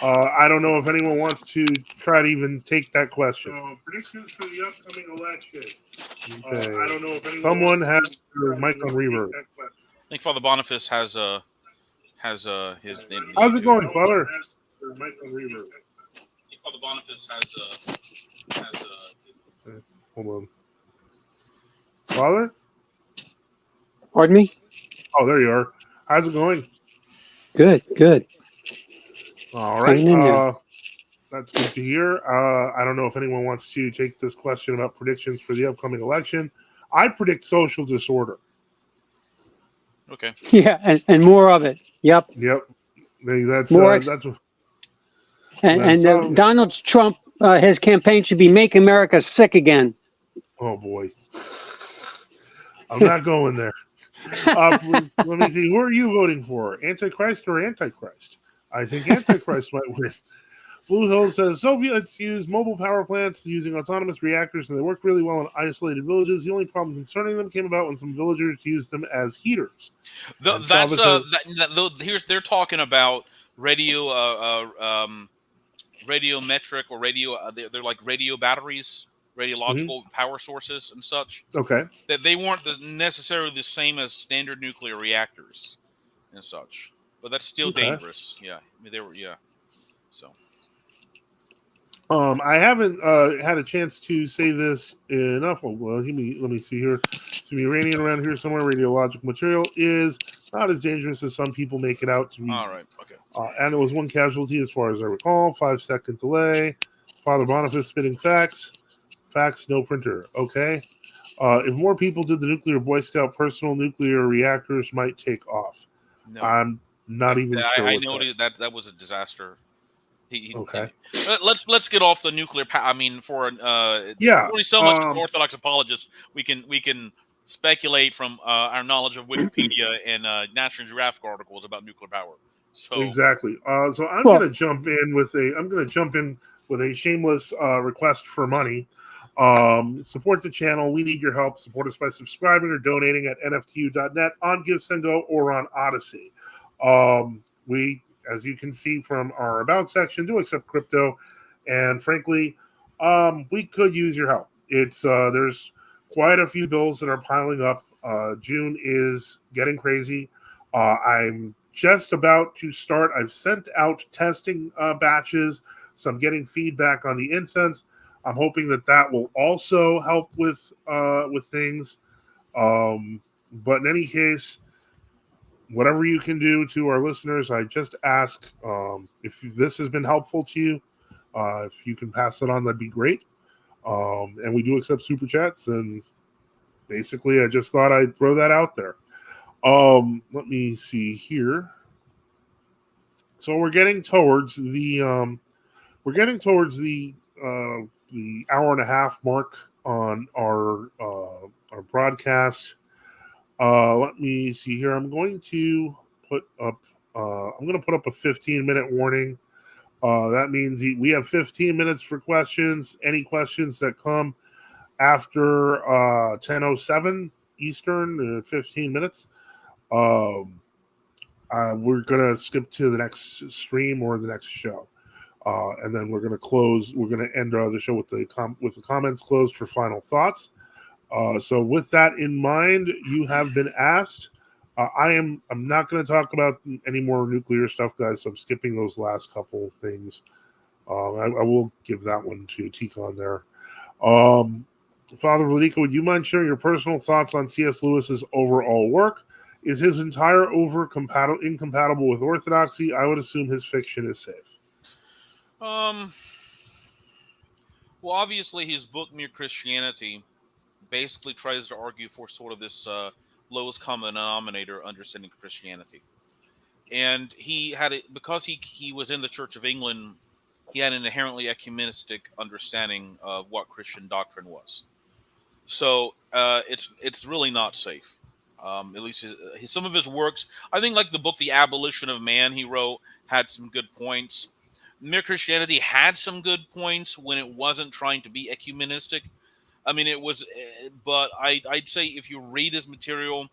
I don't know if anyone wants to try to even take that question. Predictions for the upcoming election. Okay. I don't know if anyone. Someone has their mic on reverb. I think Father Boniface has his. How's it going, Father? Mic on reverb. Father Boniface has. Hold on. Father? Pardon me? Oh, there you are. How's it going? Good, good. All right. Hanging in there. That's good to hear. I don't know if anyone wants to take this question about predictions for the upcoming election. I predict social disorder. Okay. Yeah, and more of it. Yep. Yep. That's More. that's Donald Trump, his campaign should be Make America Sick Again. oh boy. I'm not going there. Let me see. Who are you voting for? Antichrist or Antichrist? I think Antichrist might win. Blue Hill says Soviets used mobile power plants using autonomous reactors, and they worked really well in isolated villages. The only problem concerning them came about when some villagers used them as heaters. They're talking about radiometric or radio. They're like radio batteries, radiological power sources, and such. Okay. That they weren't necessarily the same as standard nuclear reactors and such, but that's still dangerous. Yeah, I mean, they were. Yeah, so. I haven't had a chance to say this enough. Well, let me see here. Some uranium around here somewhere. Radiological material is not as dangerous as some people make it out to be. All right. Okay. And it was one casualty, as far as I recall. 5-second delay. Father Boniface spitting facts. Facts, no printer. Okay. If more people did the nuclear Boy Scout, personal nuclear reactors might take off. No. I'm not even sure. I noted that was a disaster. Okay. Let's get off the nuclear. I mean, for only so much Orthodox apologists we can speculate from our knowledge of Wikipedia and National Geographic articles about nuclear power. So exactly. So I'm going to jump in with a shameless request for money. Support the channel. We need your help. Support us by subscribing or donating at nftu.net, on GiveSendGo, or on Odyssey. We, as you can see from our About section, do accept crypto. And frankly, we could use your help. It's there's quite a few bills that are piling up. June is getting crazy. I'm just about to start. I've sent out testing batches, so I'm getting feedback on the incense. I'm hoping that will also help with things. But in any case, whatever you can do to our listeners, I just ask if this has been helpful to you, if you can pass it on, that'd be great. And we do accept super chats, and basically I just thought I'd throw that out there. Let me see here. So we're getting towards the hour and a half mark on our broadcast. Let me see here. I'm going to put up a 15-minute warning. That means we have 15 minutes for questions. Any questions that come after 10:07 Eastern, 15 minutes. We're gonna skip to the next stream or the next show. And then we're going to close. We're going to end the show with the comments closed for final thoughts. So with that in mind, you have been asked. I'm not going to talk about any more nuclear stuff, guys. So I'm skipping those last couple of things. I will give that one to Tikon there. Father Vladika, would you mind sharing your personal thoughts on C.S. Lewis's overall work? Is his entire incompatible with orthodoxy? I would assume his fiction is safe. Well, obviously, his book Mere Christianity basically tries to argue for sort of this lowest common denominator understanding of Christianity, and he had it because he was in the Church of England. He had an inherently ecumenistic understanding of what Christian doctrine was. So it's really not safe. At least some of his works, I think, like the book The Abolition of Man he wrote, had some good points. Mere Christianity had some good points when it wasn't trying to be ecumenistic. I mean, it was, but I'd say if you read his material,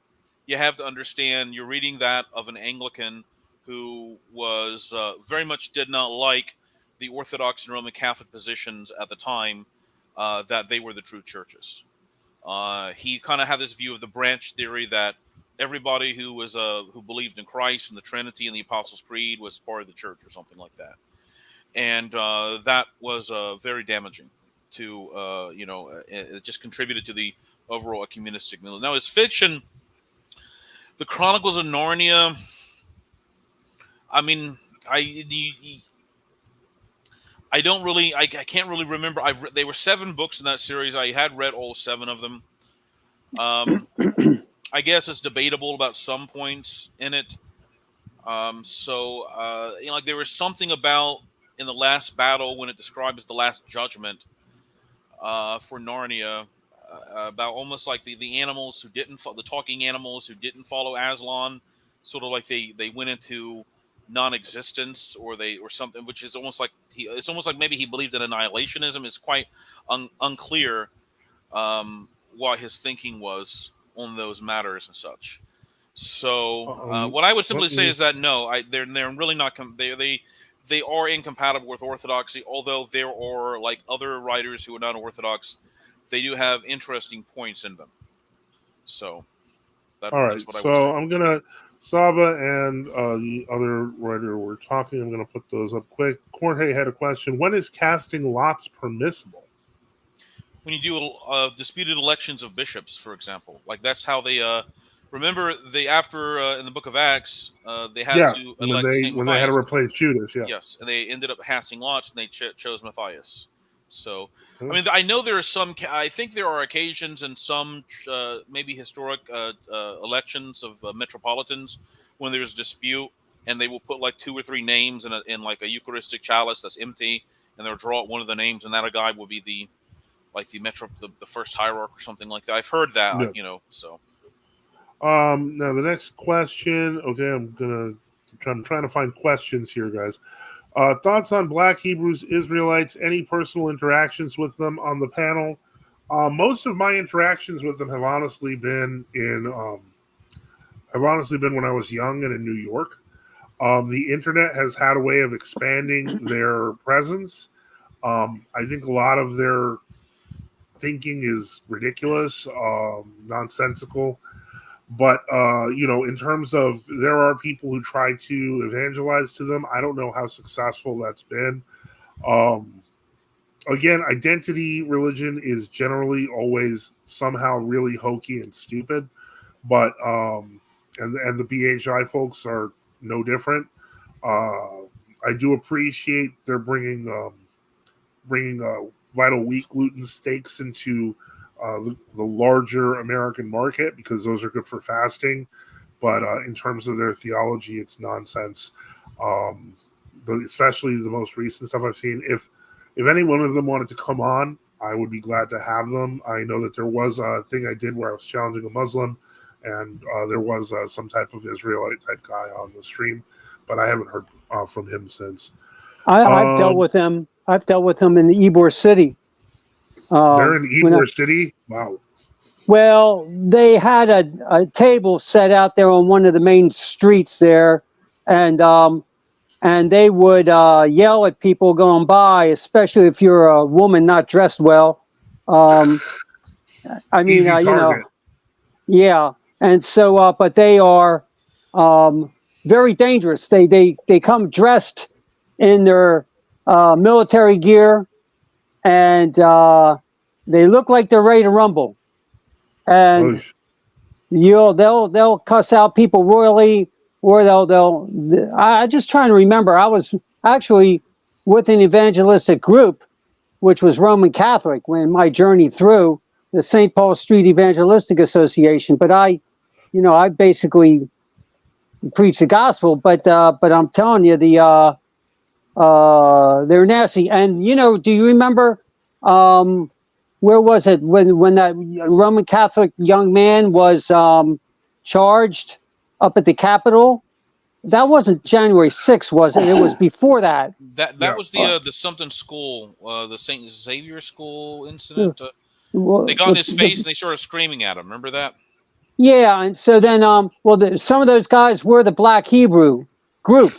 you have to understand you're reading that of an Anglican who was very much did not like the Orthodox and Roman Catholic positions at the time, that they were the true churches. He kind of had this view of the branch theory that everybody who was who believed in Christ and the Trinity and the Apostles' Creed was part of the church or something like that. And that was very damaging. to it just contributed to the overall ecumenistic movement. Now, his fiction, the Chronicles of Narnia. I mean, I don't really, I can't really remember. They were 7 books in that series. I had read all 7 of them. I guess it's debatable about some points in it. Like there was something about in the last battle when it describes the last judgment for Narnia about almost like the animals who didn't the talking animals who didn't follow Aslan, sort of like they went into non-existence or something, which is almost like it's almost like maybe he believed in annihilationism. It's quite unclear what his thinking was on those matters and such. So what I would simply say is that no, they're really not. They are incompatible with orthodoxy. Although there are like other writers who are not orthodox, they do have interesting points in them. So that's what I would say. So I'm gonna Saba and the other writer were talking. I'm gonna put those up quick. Jorge had a question. When is casting lots permissible? When you do disputed elections of bishops, for example, like that's how they. Remember, after in the Book of Acts, they had to elect Saint when Matthias. they had to replace Judas. Yeah. Yes, and they ended up casting lots, and they chose Matthias. So, I mean, I know there are some. I think there are occasions in some maybe historic elections of metropolitans when there's a dispute, and they will put like 2 or 3 names in like a Eucharistic chalice that's empty, and they'll draw out one of the names, and that guy will be the first hierarch or something like that. I've heard that, so. Now the next question. Okay, I'm trying to find questions here, guys. Thoughts on Black Hebrews, Israelites? Any personal interactions with them on the panel? Most of my interactions with them have honestly been when I was young and in New York. The internet has had a way of expanding their presence. I think a lot of their thinking is ridiculous, nonsensical. But, in terms of there are people who try to evangelize to them. I don't know how successful that's been. Again, identity religion is generally always somehow really hokey and stupid. But, and the BHI folks are no different. I do appreciate they're bringing vital wheat gluten steaks into the larger American market because those are good for fasting. But in terms of their theology, it's nonsense. Especially the most recent stuff I've seen. If any one of them wanted to come on, I would be glad to have them. I know that there was a thing I did where I was challenging a Muslim, and there was some type of Israelite type guy on the stream, but I haven't heard from him since. I've dealt with him. I've dealt with him in the Ybor City. They're in Ybor City? Wow. Well, they had a table set out there on one of the main streets there, and they would yell at people going by, especially if you're a woman not dressed well. I mean, yeah. And so, but they are very dangerous. They come dressed in their military gear, and they look like they're ready to rumble. And they'll cuss out people royally, or I just trying to remember. I was actually with an evangelistic group, which was Roman Catholic, when my journey through the St. Paul Street Evangelistic Association. But I basically preach the gospel. But I'm telling you, they're nasty. And do you remember? Where was it when that Roman Catholic young man was charged up at the Capitol? That wasn't January 6th, was it? It was before that. That was the something school, the Saint Xavier School incident. They got in his face and they started screaming at him. Remember that? Yeah, and so then, some of those guys were the Black Hebrew group,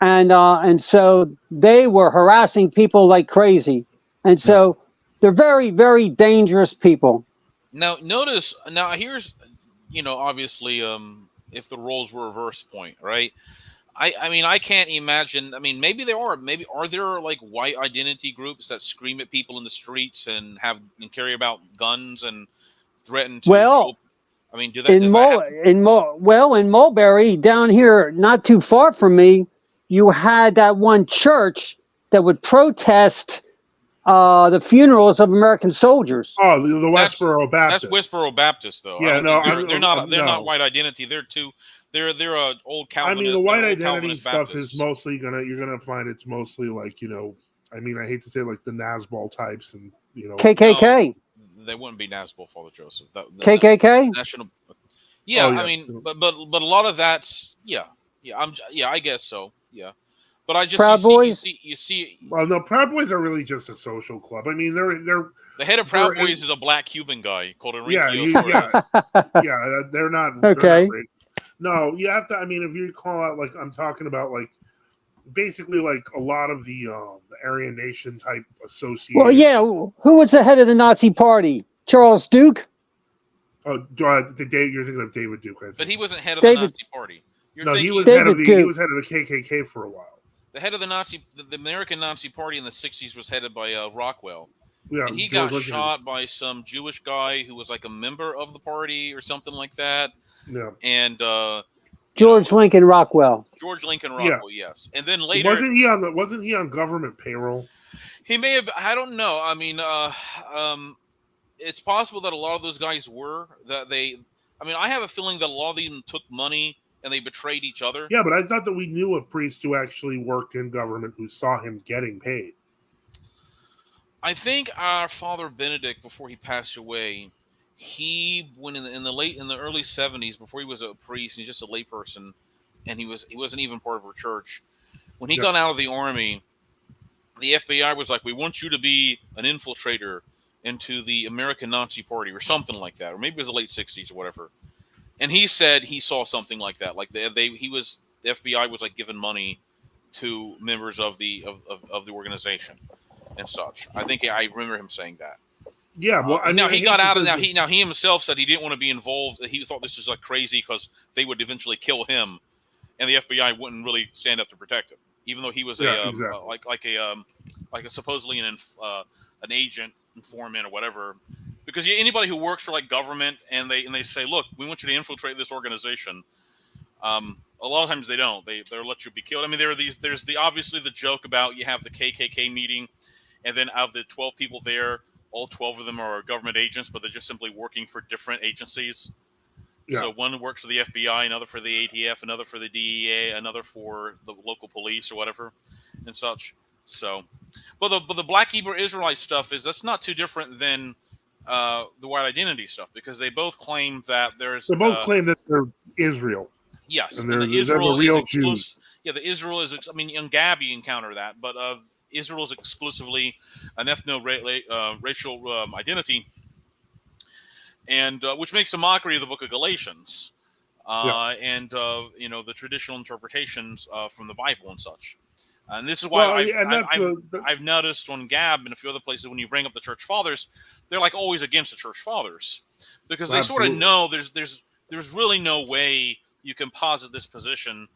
and so they were harassing people like crazy, and so. They're very, very dangerous people. Now, here's, obviously, if the roles were reversed point, right? I mean, I can't imagine. I mean, maybe there are. Maybe are there like white identity groups that scream at people in the streets and carry about guns and threaten to Well, kill? I mean, does that happen? In Mulberry, down here, not too far from me, you had that one church that would protest the funerals of American soldiers. Oh, the That's Westboro Baptist. That's Westboro Baptist, though. Yeah, I don't no, think they're not no. white identity. They're too. They're a old I Calvinist. mean, the white they're old identity Calvinist stuff Baptists. is mostly you're gonna find it's mostly like, I mean, I hate to say like the Nazball types and KKK. No, they wouldn't be Nazball, Father Joseph. KKK. National. Yeah, Oh, yeah. I mean, but a lot of that's I guess so. Yeah, but I just Proud Boys? you see. Well, no, Proud Boys are really just a social club. I mean, they're The head of Proud Boys is a black Cuban guy called Enrique. Yeah, they're not Okay. No, you have to. I mean, if you call out, like, I'm talking about, like, basically like a lot of the Aryan Nation type association. Well, yeah. Who was the head of the Nazi Party? Charles Duke. Oh, you're thinking of David Duke, I think. But he wasn't head of the Nazi Party. He was head of the KKK for a while. The head of the American Nazi Party in the 60s was headed by Rockwell. Yeah, and he got shot by some Jewish guy who was like a member of the party or something like that. Yeah. And George Lincoln Rockwell. George Lincoln Rockwell, yes. And then later, wasn't he on government payroll? He may have. I don't know. I mean, it's possible that a lot of those guys were that they. I mean, I have a feeling that a lot of them took money and they betrayed each other. Yeah, but I thought that we knew a priest who actually worked in government who saw him getting paid. I think our Father Benedict, before he passed away, he went in the early 70s, before he was a priest, he's just a layperson, and he wasn't even part of our church. When he got out of the army, the FBI was like, "We want you to be an infiltrator into the American Nazi Party," or something like that, or maybe it was the late 60s or whatever. And he said he saw something like that, like the FBI was like giving money to members of the organization and such. I think I remember him saying that. Yeah, well, he got out, and he himself said he didn't want to be involved. He thought this was like crazy because they would eventually kill him, and the FBI wouldn't really stand up to protect him, even though he was like a supposedly an agent, informant, or whatever. Because anybody who works for like government and they say, "Look, we want you to infiltrate this organization," a lot of times they don't. They'll let you be killed. I mean, there's obviously the joke about you have the KKK meeting, and then out of the 12 people there, all 12 of them are government agents, but they're just simply working for different agencies. Yeah. So one works for the FBI, another for the ATF, another for the DEA, another for the local police or whatever, and such. So, but the Black Hebrew Israelite stuff that's not too different than the white identity stuff, because they both claim that claim that they're Israel. Yes, and the Israel is exclusive. Yeah, the Israel is. I mean, in Gab you encounter that, but Israel is exclusively an ethno-racial identity, and which makes a mockery of the Book of Galatians, and the traditional interpretations from the Bible and such. And this is why I've noticed on Gab and a few other places, when you bring up the church fathers, they're like always against the church fathers, because they sort of know there's really no way you can posit this position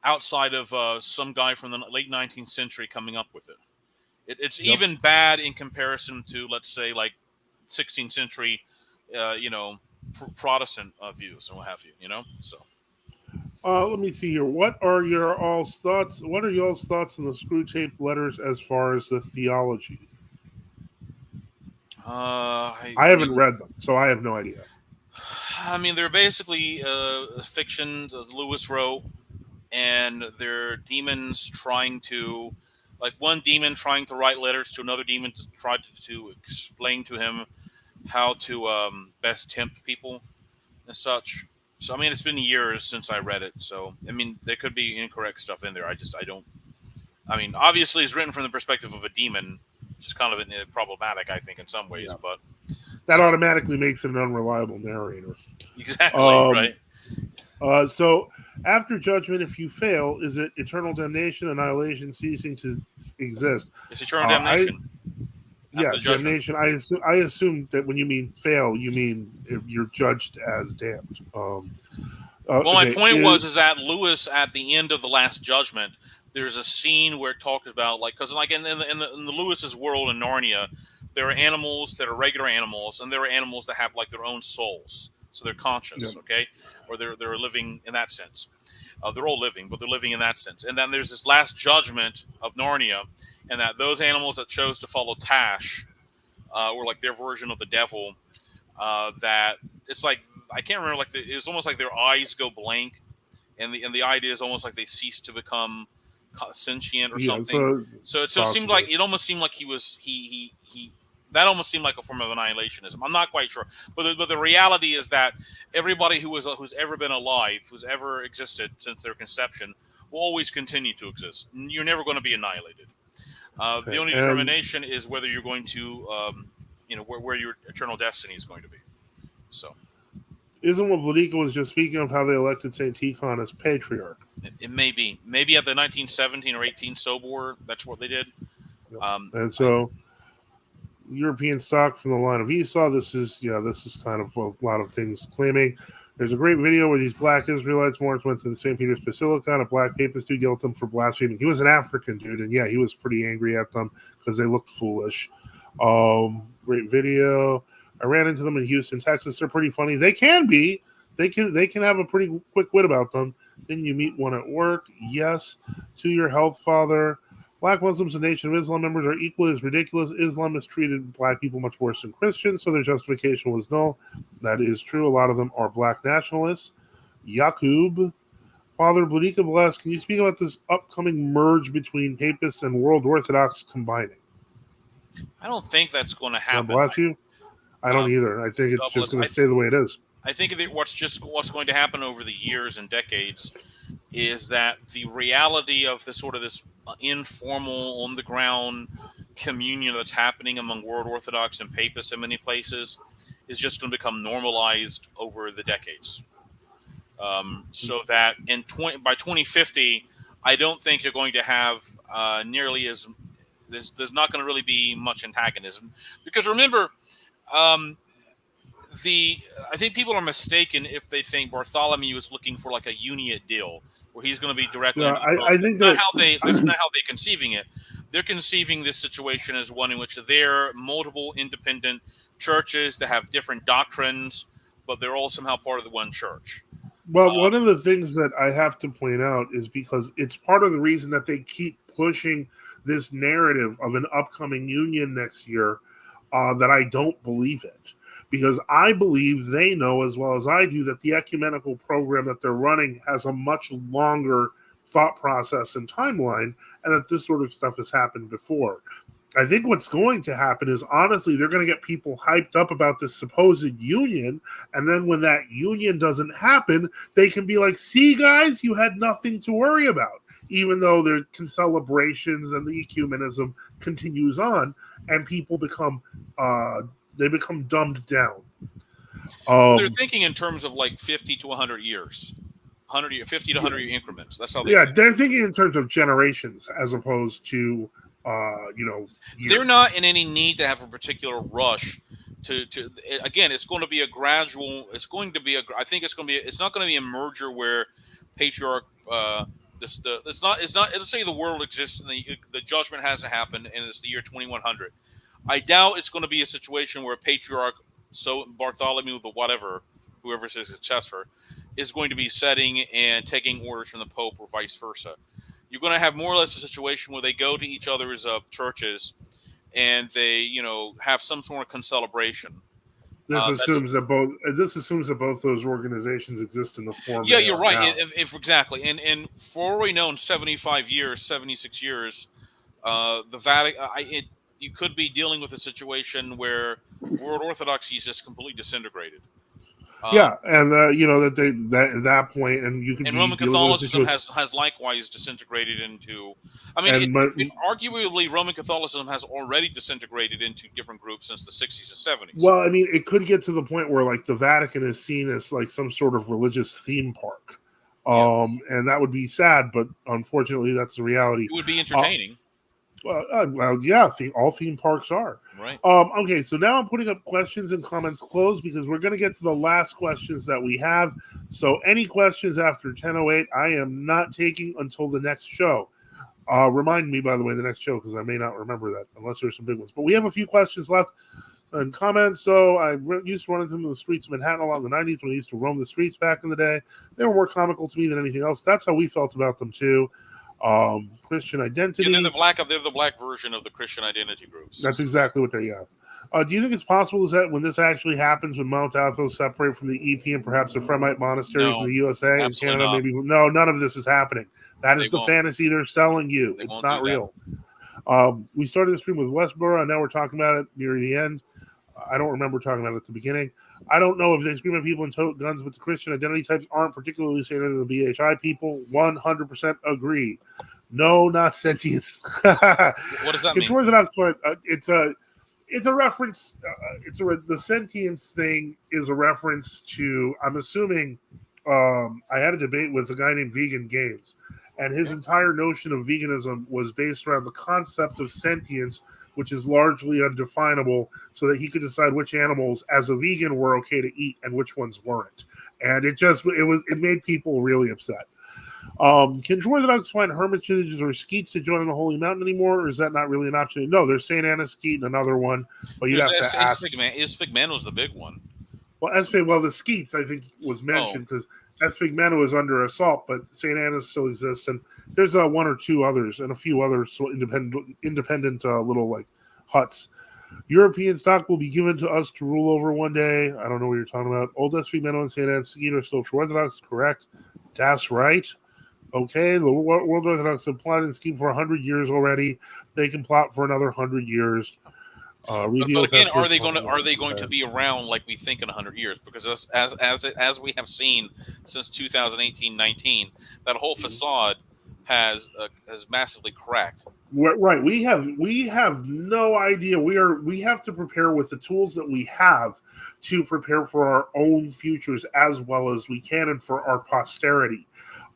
outside of some guy from the late 19th century coming up with it. It's even bad in comparison to, let's say, like 16th century, Protestant views and what have you. So. Let me see here. What are your all's thoughts? What are y'all's thoughts on the screw tape letters as far as the theology? I haven't read them, so I have no idea. I mean, they're basically fiction that Lewis wrote, and they're demons trying to, like one demon trying to write letters to another demon to try to explain to him how to best tempt people and such. So, I mean, it's been years since I read it. So, I mean, there could be incorrect stuff in there. I mean, obviously it's written from the perspective of a demon, which is kind of problematic, I think, in some ways, but that automatically makes it an unreliable narrator. Exactly, right. So after judgment, if you fail, is it eternal damnation, annihilation, ceasing to exist? It's eternal damnation. Damnation. I assume that when you mean fail, you mean you're judged as damned. Well, my point is that Lewis, at the end of the Last Judgment, there's a scene where it talks about, like, because like in the Lewis's world in Narnia, there are animals that are regular animals, and there are animals that have like their own souls, so they're conscious, okay, or they're living in that sense. They're all living, but they're living in that sense. And then there's this Last Judgment of Narnia, and that those animals that chose to follow Tash, or like their version of the devil, that it's like, I can't remember, like it was almost like their eyes go blank, and the idea is almost like they cease to become sentient or something. So it seemed like, it almost seemed like he that almost seemed like a form of annihilationism. I'm not quite sure, but the reality is that everybody who's ever been alive, who's ever existed since their conception, will always continue to exist. You're never going to be annihilated. The only determination is whether you're going to, where your eternal destiny is going to be. So, isn't what Vladika was just speaking of, how they elected Saint Tikhon as patriarch? It may be. Maybe at the 1917 or 18 Sobor, that's what they did. And so, European stock from the line of Esau. This is kind of a lot of things claiming. There's a great video where these black Israelites went to the St. Peter's Basilica, and a black papist dude yelled at them for blaspheming. He was an African dude, and he was pretty angry at them because they looked foolish. Great video. I ran into them in Houston, Texas. They're pretty funny. They can be. They can have a pretty quick wit about them. Didn't you meet one at work? Yes. To your health, Father. Black Muslims and Nation of Islam members are equally as ridiculous. Islam has treated black people much worse than Christians, so their justification was null. That is true. A lot of them are black nationalists. Yakub. Father Bladika bless. Can you speak about this upcoming merge between Papists and World Orthodox combining? I don't think that's going to happen. God bless you. I don't either. I think it's just going to stay the way it is. I think that what's going to happen over the years and decades is that the reality of this informal, on the ground communion that's happening among World Orthodox and Papists in many places is just going to become normalized over the decades. So that by 2050, I don't think you're going to have nearly as there's not going to really be much antagonism, because remember. I think people are mistaken if they think Bartholomew is looking for like a uniate deal where he's going to be directly. Yeah, I think that's not how they're conceiving it. They're conceiving this situation as one in which there are multiple independent churches that have different doctrines, but they're all somehow part of the one church. Well, one of the things that I have to point out is because it's part of the reason that they keep pushing this narrative of an upcoming union next year, that I don't believe it. Because I believe they know as well as I do that the ecumenical program that they're running has a much longer thought process and timeline, and that this sort of stuff has happened before. I think what's going to happen is, honestly, they're going to get people hyped up about this supposed union, and then when that union doesn't happen, they can be like, see, guys, you had nothing to worry about, even though their celebrations and the ecumenism continues on, and people become dumbed down. They're thinking in terms of like 50 to 100 years. 50 to 100 year increments. That's how they think. They're thinking in terms of generations as opposed to years. They're not in any need to have a particular rush to again, it's going to be a gradual, it's not going to be a merger where patriarch let's say the world exists and the judgment hasn't happened and it's the year 2100. I doubt it's going to be a situation where a patriarch, so Bartholomew, whoever's his successor, is going to be setting and taking orders from the Pope or vice versa. You're going to have more or less a situation where they go to each other's churches and they, have some sort of concelebration. This assumes that both those organizations exist in the form. Yeah, you're right. If exactly, and for already known 76 years, the Vatican. You could be dealing with a situation where World Orthodoxy is just completely disintegrated. And at that point, and you can. And Roman Catholicism has likewise disintegrated into. Arguably, Roman Catholicism has already disintegrated into different groups since the 60s and 70s. Well, it could get to the point where like the Vatican is seen as like some sort of religious theme park, and that would be sad, but unfortunately, that's the reality. It would be entertaining. Yeah, all theme parks are. Right. Okay, so now I'm putting up questions and comments closed because we're going to get to the last questions that we have. So any questions after 10:08, I am not taking until the next show. Remind me, by the way, the next show, because I may not remember that unless there's some big ones. But we have a few questions left and comments. So I used to run into them in the streets of Manhattan along the 90s when I used to roam the streets back in the day. They were more comical to me than anything else. That's how we felt about them too. Christian identity. Yeah, they're the black version of the Christian identity groups. That's exactly what they are. Do you think it's possible that when this actually happens, when Mount Athos separate from the EP and perhaps the Fremite monasteries in the USA and Canada, maybe no, none of this is happening. That is the fantasy they're selling you. It's not real. We started the stream with Westboro, and now we're talking about it near the end. I don't remember talking about it at the beginning. I don't know if they scream at people and tote guns, but the Christian identity types aren't particularly similar to the BHI people. 100% agree. No, not sentience. What does that mean? Orthodox, it's a reference. The sentience thing is a reference to. I'm assuming. I had a debate with a guy named Vegan Games, and his entire notion of veganism was based around the concept of sentience, which is largely undefinable, so that he could decide which animals, as a vegan, were okay to eat and which ones weren't. And it made people really upset. Can Orthodox find hermitages or skeets to join on the Holy Mountain anymore, or is that not really an option? No, there's St. Anna's Skeet and another one, but you'd have to ask. Esphigmenos was the big one. Well, the skeets, I think, was mentioned because Esphigmenos is under assault, but St. Anna's still exists, and there's one or two others and a few other independent little like huts. European stock will be given to us to rule over one day. I don't know what you're talking about. Old Esphigmenos and St. Anna's Skeet are still Orthodox, correct? That's right. Okay, the World Orthodox have plotted and schemed for 100 years already. They can plot for another 100 years. But again, are they going to be around like we think in 100 years? Because as we have seen since 2018-19, that whole facade has massively cracked. Right, we have no idea. We have to prepare with the tools that we have to prepare for our own futures as well as we can, and for our posterity.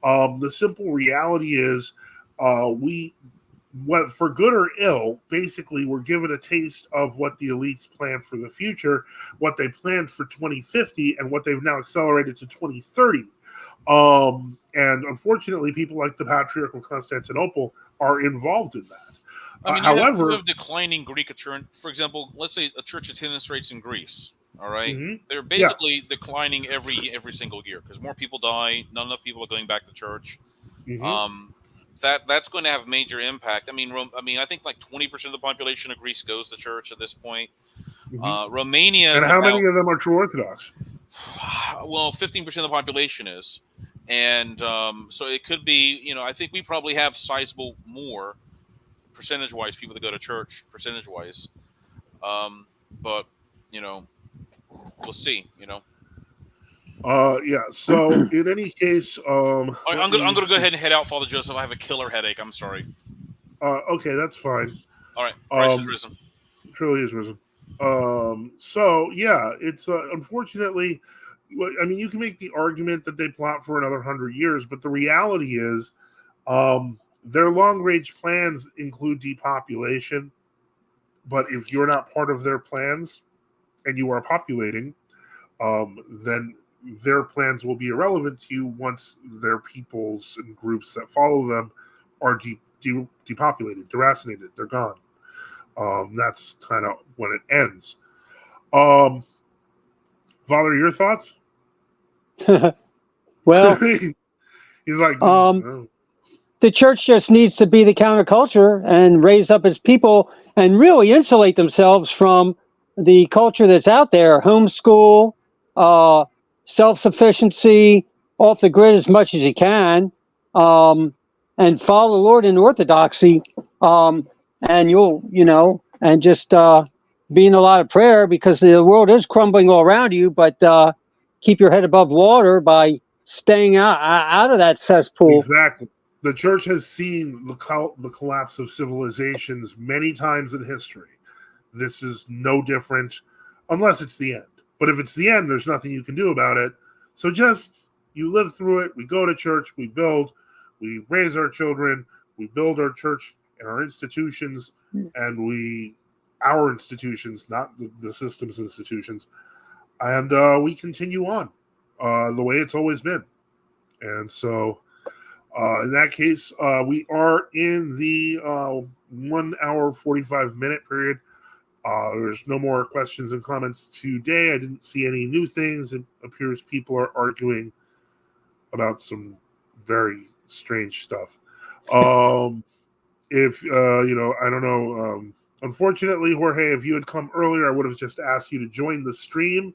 The simple reality is, for good or ill, basically we're given a taste of what the elites plan for the future, what they planned for 2050, and what they've now accelerated to 2030. And unfortunately, people like the Patriarch of Constantinople are involved in that. I mean, however, you have declining Greek church. For example, let's say a church attendance rates in Greece. All right, they're basically declining every single year because more people die. Not enough people are going back to church. That's going to have major impact. I mean, I think like 20% of the population of Greece goes to church at this point. Romania, and how many of them are true Orthodox? Well, 15% of the population is, and so it could be. I think we probably have sizable more percentage-wise people that go to church percentage-wise, but we'll see. So in any case, I'm gonna go ahead and head out, Father Joseph. I have a killer headache. I'm sorry. Okay, that's fine. All right, Christ is risen. Truly is risen. So yeah, it's unfortunately, I mean, you can make the argument that they plot for another 100 years, but the reality is, their long-range plans include depopulation. But if you're not part of their plans and you are populating, then their plans will be irrelevant to you once their peoples and groups that follow them are depopulated, deracinated, they're gone. That's kind of when it ends. Father, your thoughts? Well, he's like, the church just needs to be the counterculture and raise up its people and really insulate themselves from the culture that's out there. Homeschool, self-sufficiency, off the grid as much as you can, and follow the Lord in orthodoxy. And and just be in a lot of prayer, because the world is crumbling all around you, but keep your head above water by staying out of that cesspool. Exactly. The church has seen the collapse of civilizations many times in history. This is no different, unless it's the end. But if it's the end, there's nothing you can do about it. So you live through it. We go to church, we build, we raise our children, we build our church, and our institutions, and our institutions, not the system's institutions, and we continue on the way it's always been. And so in that case, we are in the 1 hour 45-minute period. There's no more questions and comments today. I didn't see any new things. It appears people are arguing about some very strange stuff. If I don't know. Unfortunately, Jorge, if you had come earlier, I would have just asked you to join the stream,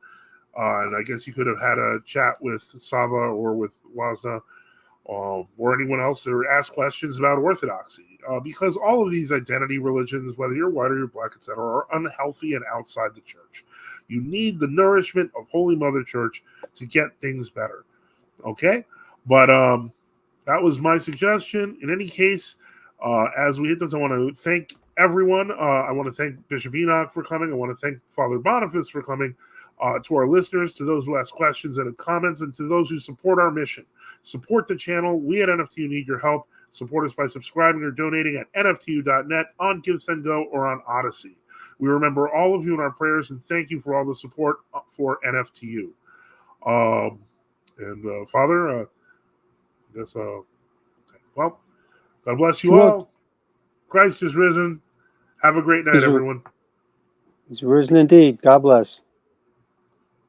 and I guess you could have had a chat with Sava or with Wazna, or anyone else, or ask questions about orthodoxy, because all of these identity religions, whether you're white or you're black, etc., are unhealthy and outside the church. You need the nourishment of Holy Mother Church to get things better. Okay, but that was my suggestion. In any case, as we hit this, I want to thank everyone. I want to thank Bishop Enoch for coming. I want to thank Father Boniface for coming. To our listeners, to those who ask questions and comments, and to those who support our mission. Support the channel. We at NFTU need your help. Support us by subscribing or donating at nftu.net, on GiveSendGo, or on Odyssey. We remember all of you in our prayers, and thank you for all the support for NFTU. Father, I guess, well, God bless you all. Christ is risen. Have a great night, everyone. He's risen indeed. God bless.